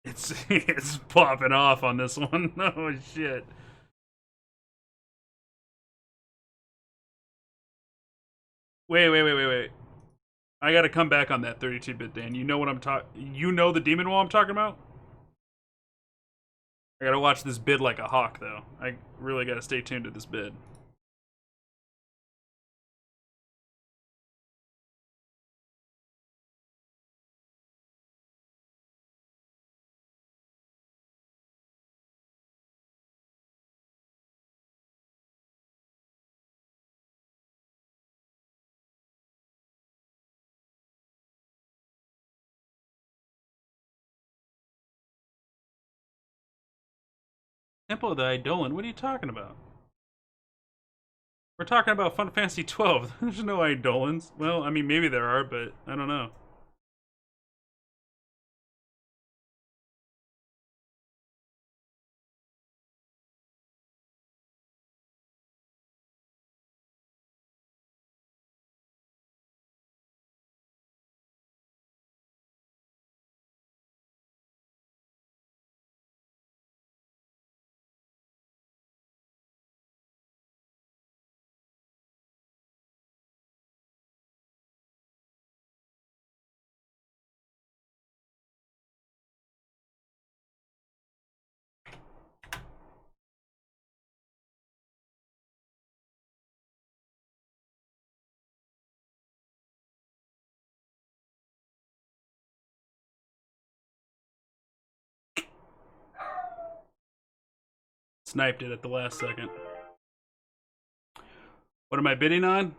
It's popping off on this one. Oh shit. Wait. I gotta come back on that 32-bit, Dan. You know what I'm talking... You know the demon wall I'm talking about? I gotta watch this bid like a hawk, though. I really gotta stay tuned to this bid. Temple of the Eidolon? What are you talking about? We're talking about Final Fantasy 12. There's no Eidolons. Well, I mean, maybe there are, but I don't know. Sniped it at the last second. What am I bidding on?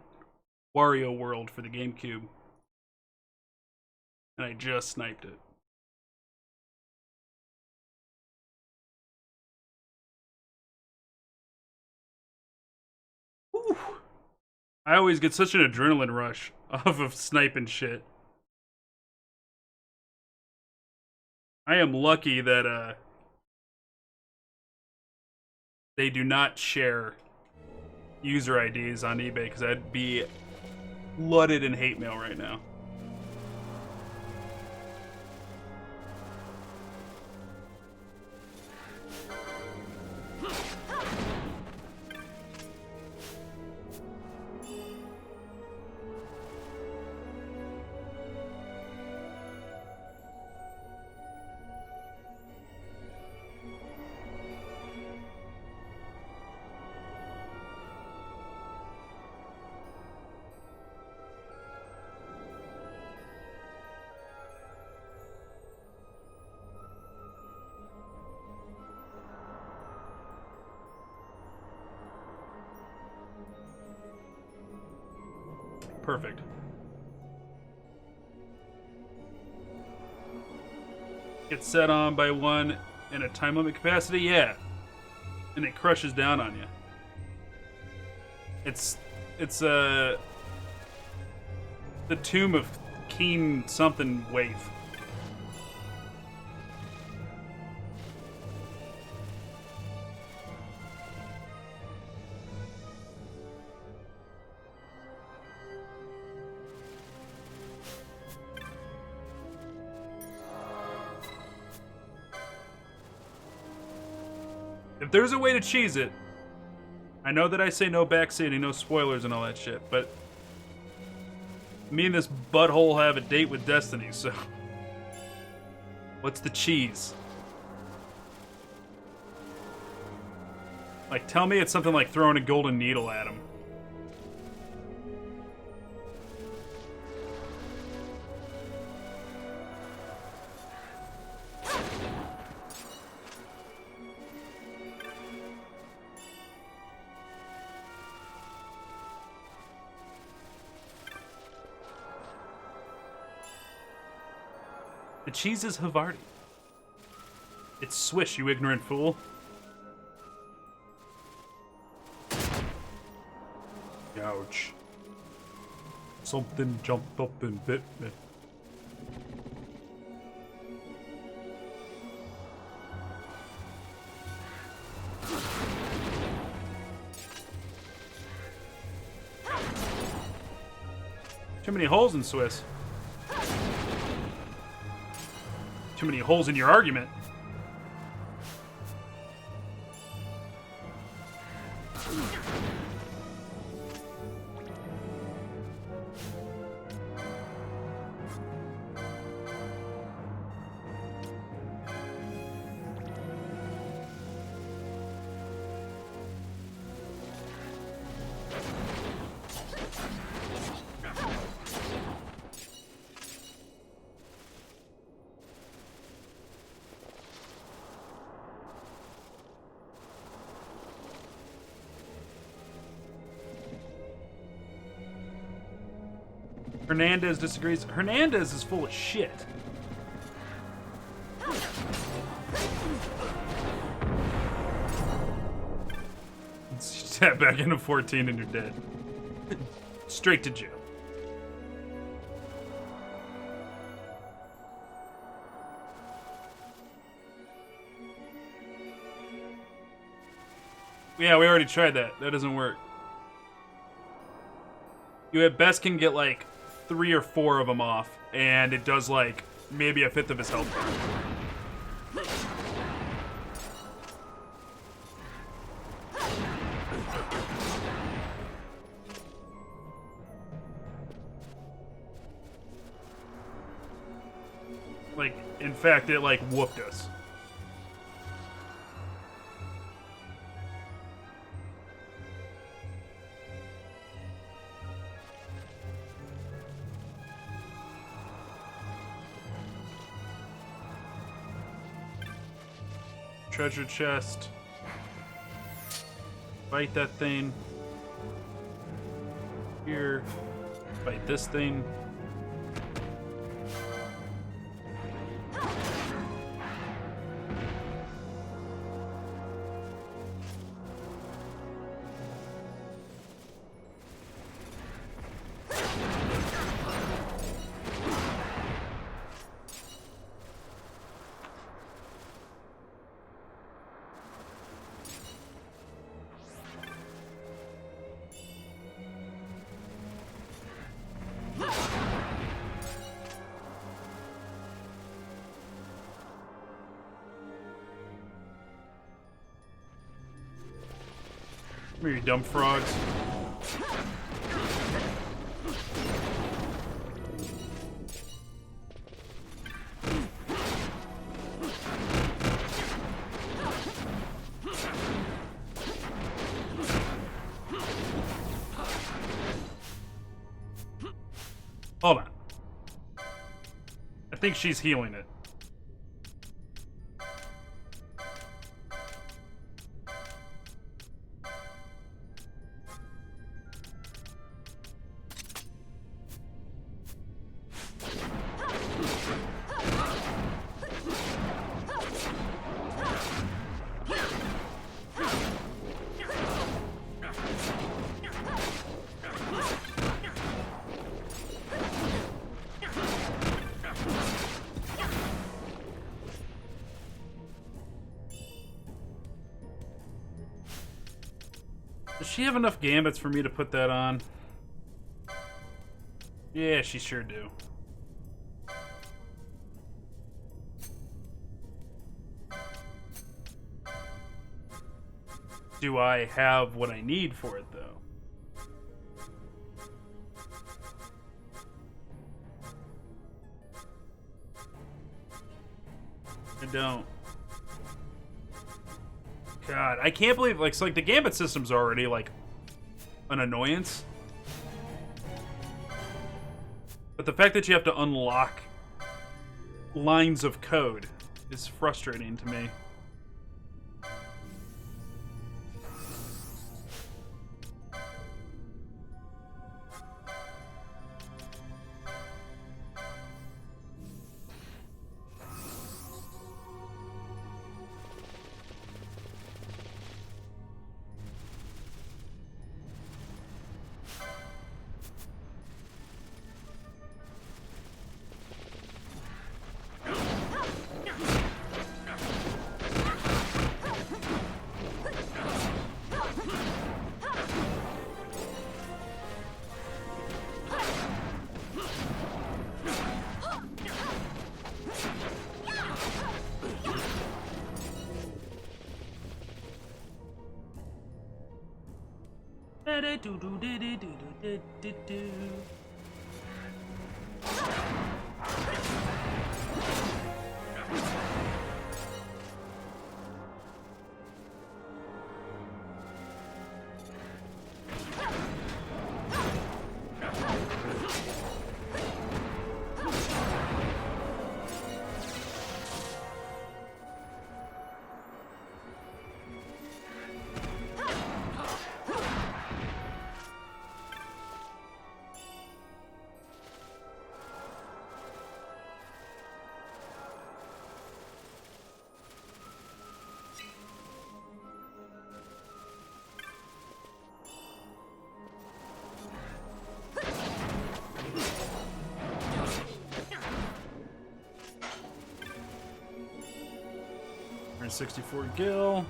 Wario World for the GameCube. And I just sniped it. Whew. I always get such an adrenaline rush off of sniping shit. I am lucky that they do not share user IDs on eBay, because I'd be flooded in hate mail right now. Perfect. Get set on by one in a time limit capacity? Yeah. And it crushes down on you. It's the Tomb of Keen something Waif. If there's a way to cheese it, I know that I say no backseating, no spoilers and all that shit, but me and this butthole have a date with Destiny, so what's the cheese? Like, tell me it's something like throwing a golden needle at him. The cheese is Havarti. It's Swish, you ignorant fool. Ouch. Something jumped up and bit me. Too many holes in Swiss. Too many holes in your argument. Hernandez disagrees. Hernandez is full of shit. Step back into 14 and you're dead. Straight to jail. Yeah, we already tried that. That doesn't work. You at best can get like 3 or 4 of them off, and it does like maybe a fifth of his health bar. Like, in fact, it like whooped us. Treasure chest. Fight that thing. Here. Fight this thing. Come here, you dumb frogs. Hold on. I think she's healing it. Does she have enough gambits for me to put that on? Yeah, she sure do. Do I have what I need for it, though? I don't. God, I can't believe, like, so, like, the Gambit system's already, like, an annoyance. But the fact that you have to unlock lines of code is frustrating to me. We're in 64 gil.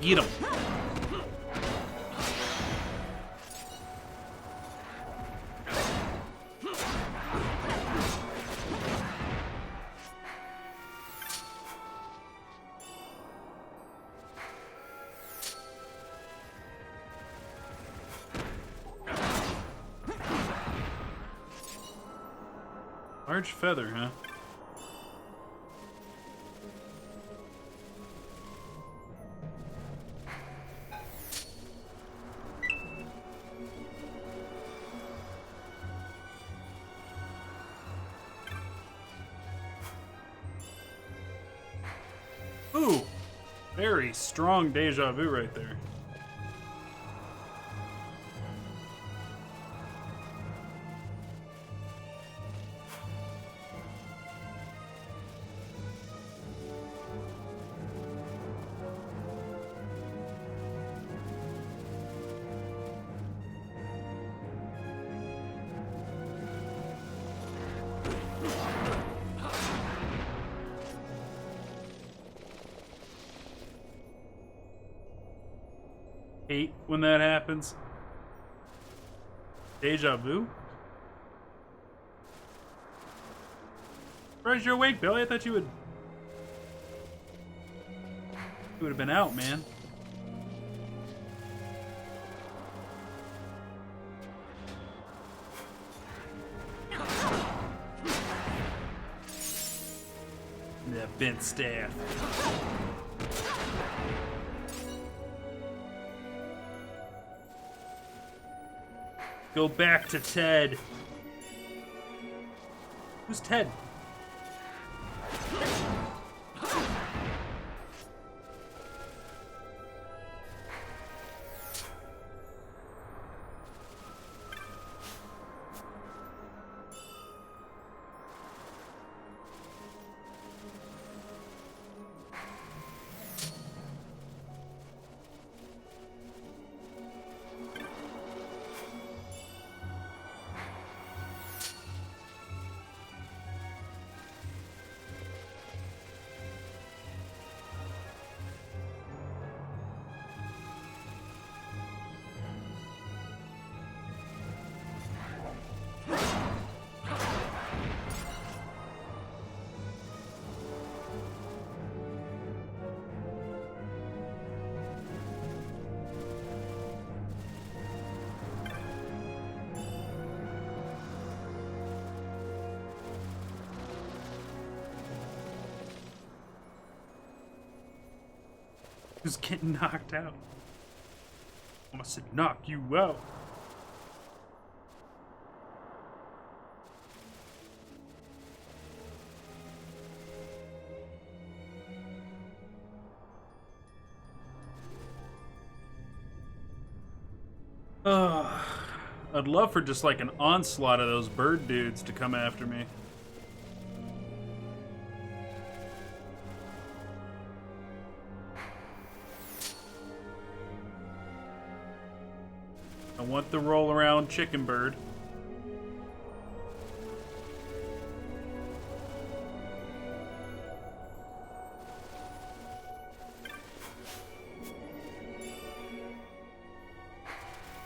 Eat him. Large feather, huh? Ooh, very strong deja vu right there. Hate when that happens. Deja vu? Surprised you're awake, Billy. I thought you would have been out, man. that bent staff. Go back to Ted. Who's Ted? Who's getting knocked out? I must have knocked you out. I'd love for just like an onslaught of those bird dudes to come after me. I want the roll around chicken bird.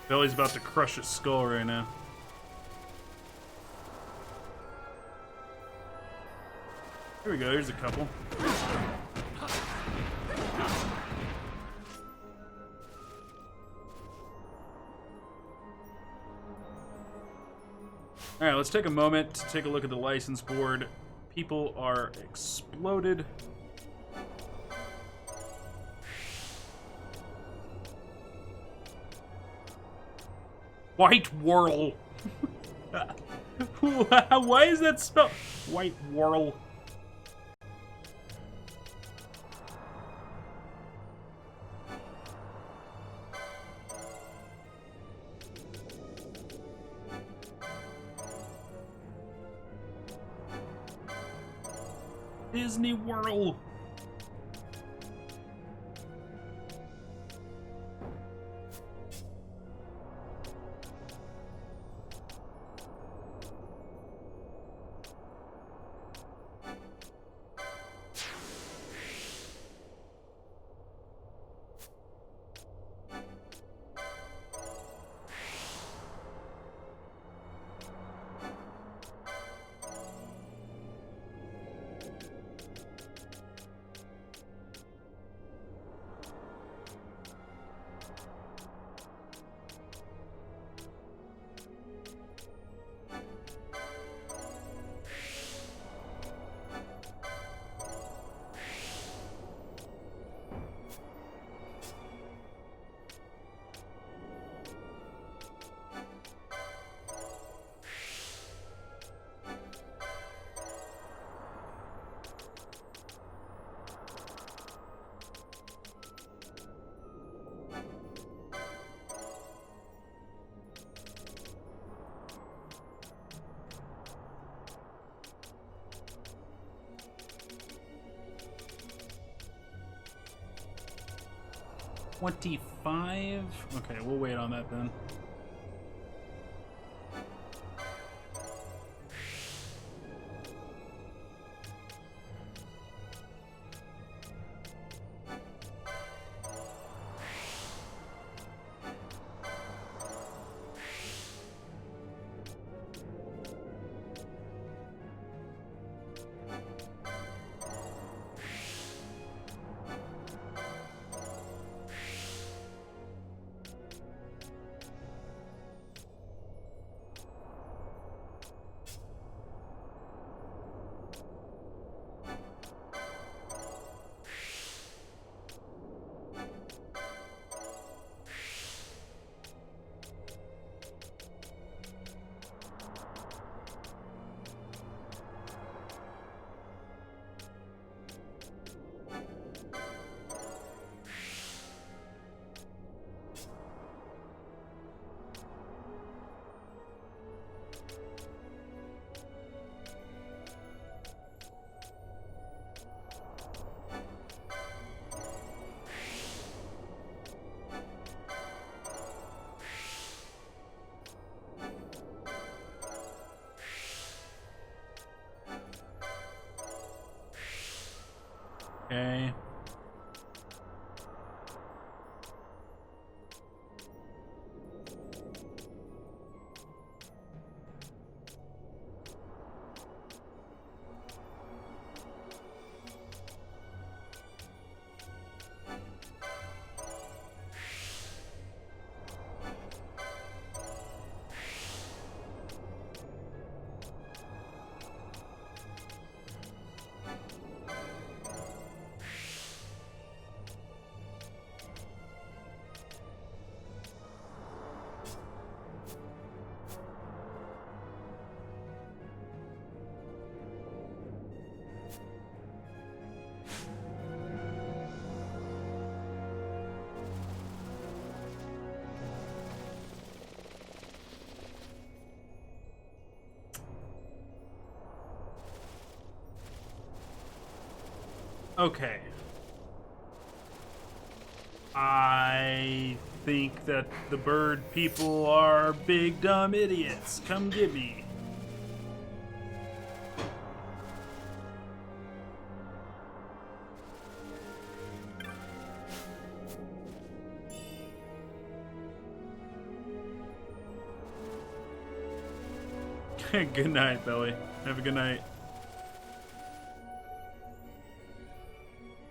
Billy's about to crush his skull right now. Here we go, here's a couple. Alright, let's take a moment to take a look at the license board. People are exploded. White Whirl. Why is that spelled? White Whirl. Disney World. $25? Okay, we'll wait on that then. Okay. Okay. I think that the bird people are big dumb idiots. Come get me. Good night, Belly. Have a good night.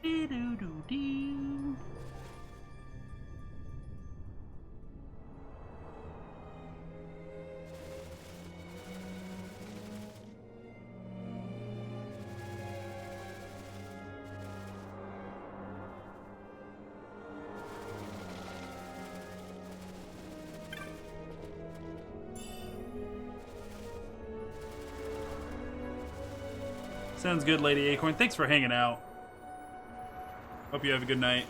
Dee-doo-doo-dee. Sounds good, Lady Acorn. Thanks for hanging out. Hope you have a good night.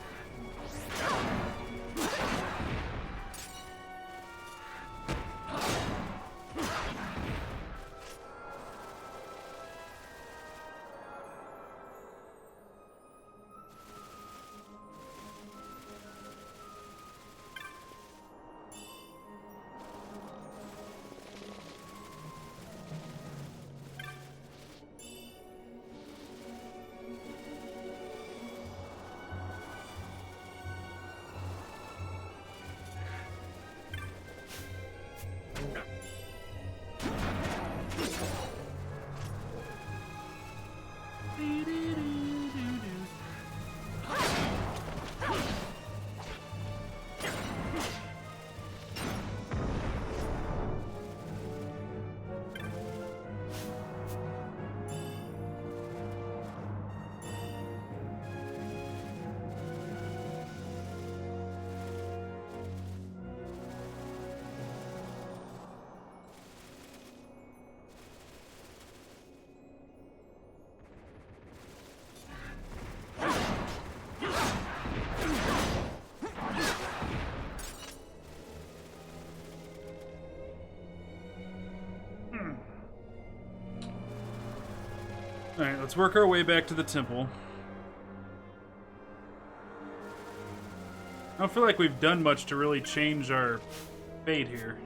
Alright, let's work our way back to the temple. I don't feel like we've done much to really change our fate here.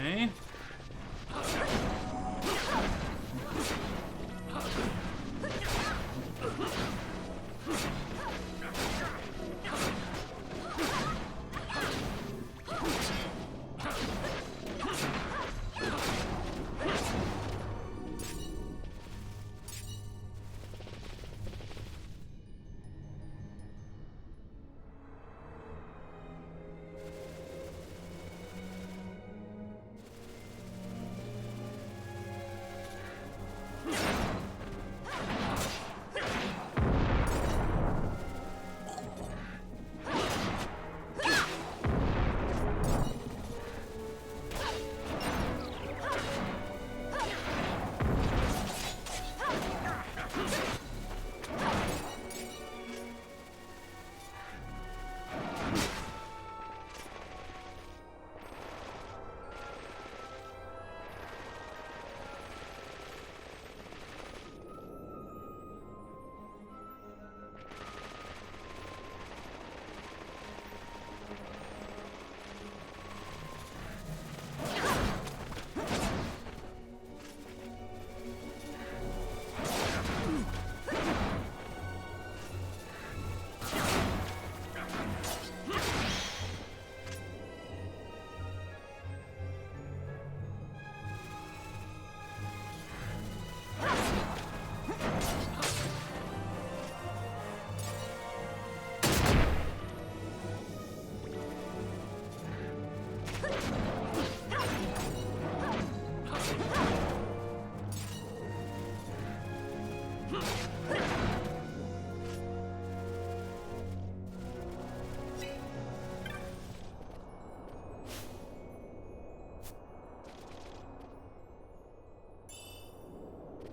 Okay.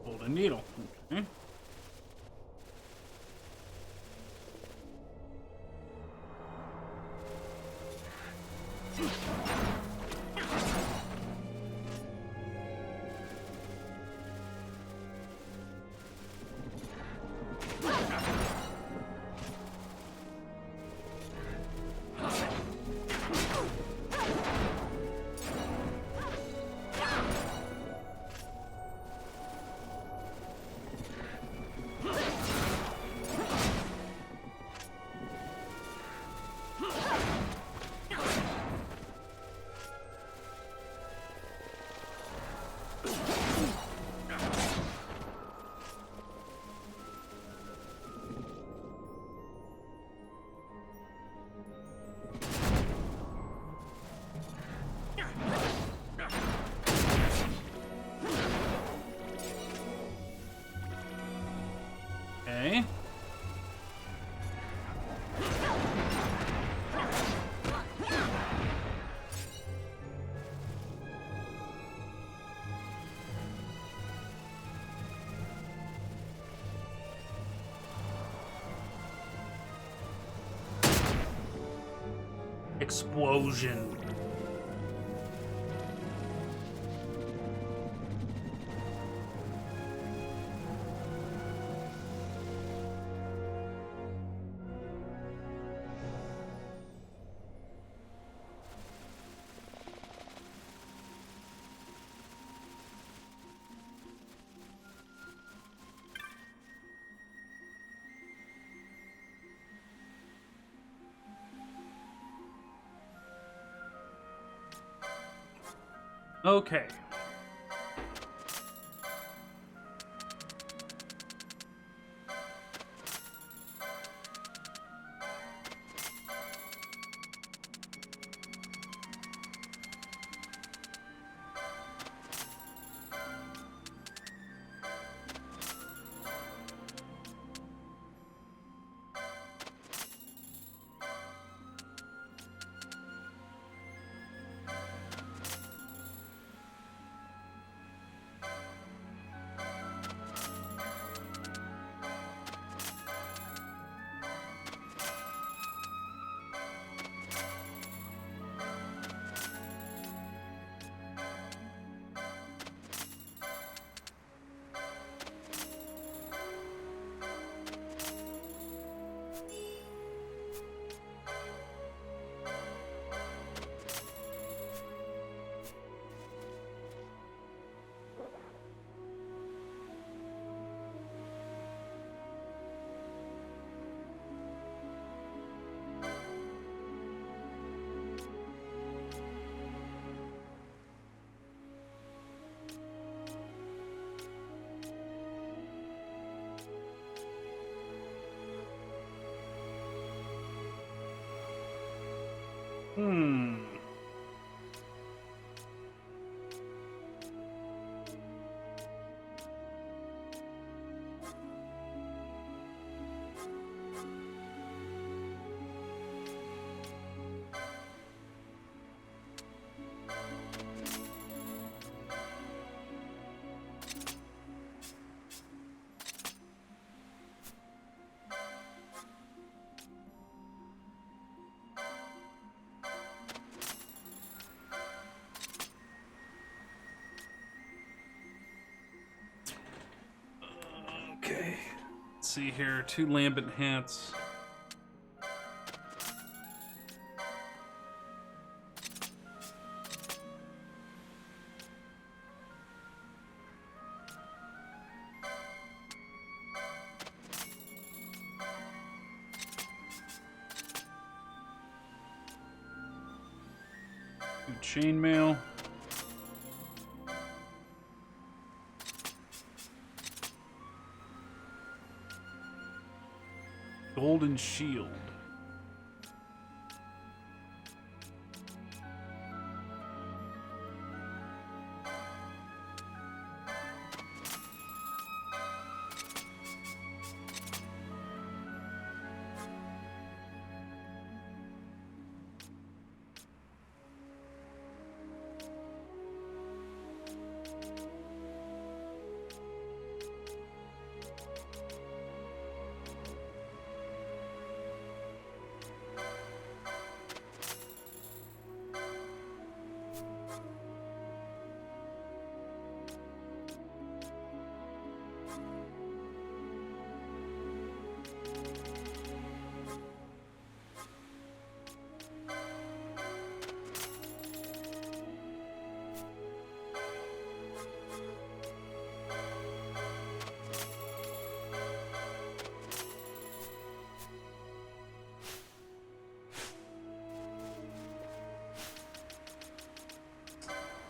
Golden needle. Okay. Okay. Explosion. Okay. Hmm. Okay. Let's see here. 2 lambent hats. Chainmail. Golden shield.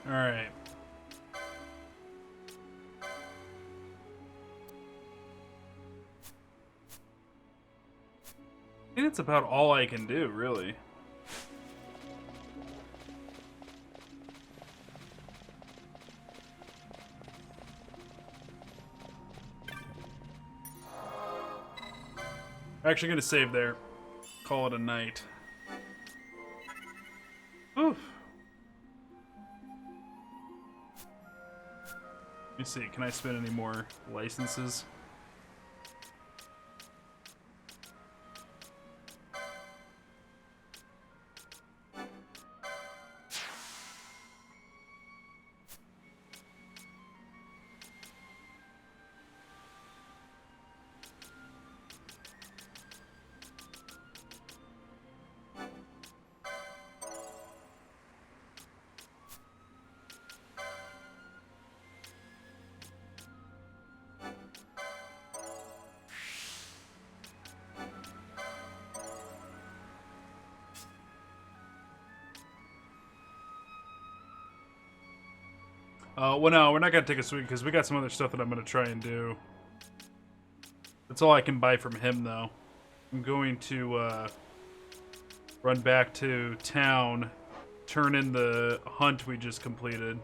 Alright. I think that's about all I can do, really. I'm actually gonna save there. Call it a night. Oof. Let me see, can I spend any more licenses? Well, no, we're not gonna take a swing because we got some other stuff that I'm gonna try and do. That's all I can buy from him, though. I'm going to run back to town, turn in the hunt we just completed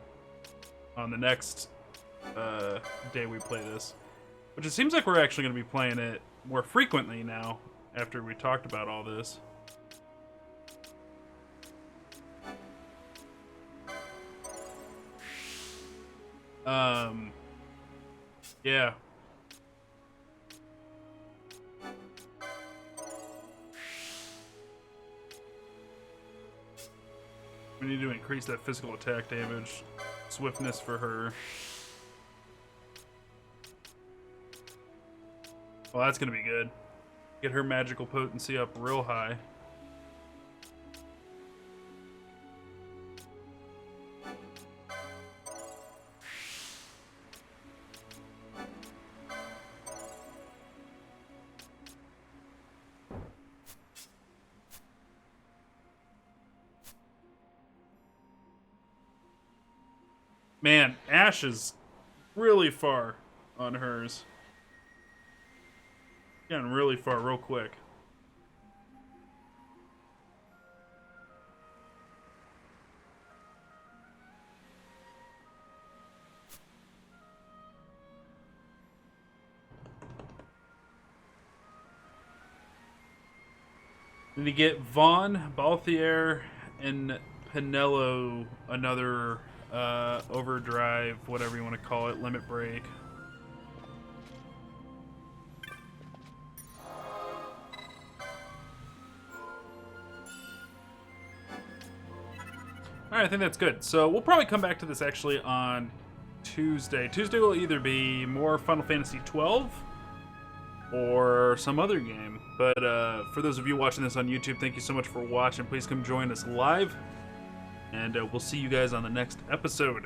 on the next day we play this. Which it seems like we're actually gonna be playing it more frequently now after we talked about all this. Yeah. We need to increase that physical attack damage, swiftness for her. Well, that's gonna be good. Get her magical potency up real high. Man, Ash is really far on hers. Getting really far real quick. Need to get Vaughn, Balthier, and Pinello another overdrive, whatever you want to call it, limit break. Alright, I think that's good. So we'll probably come back to this actually on Tuesday. Tuesday will either be more Final Fantasy XII or some other game. But for those of you watching this on YouTube, thank you so much for watching. Please come join us live. And we'll see you guys on the next episode.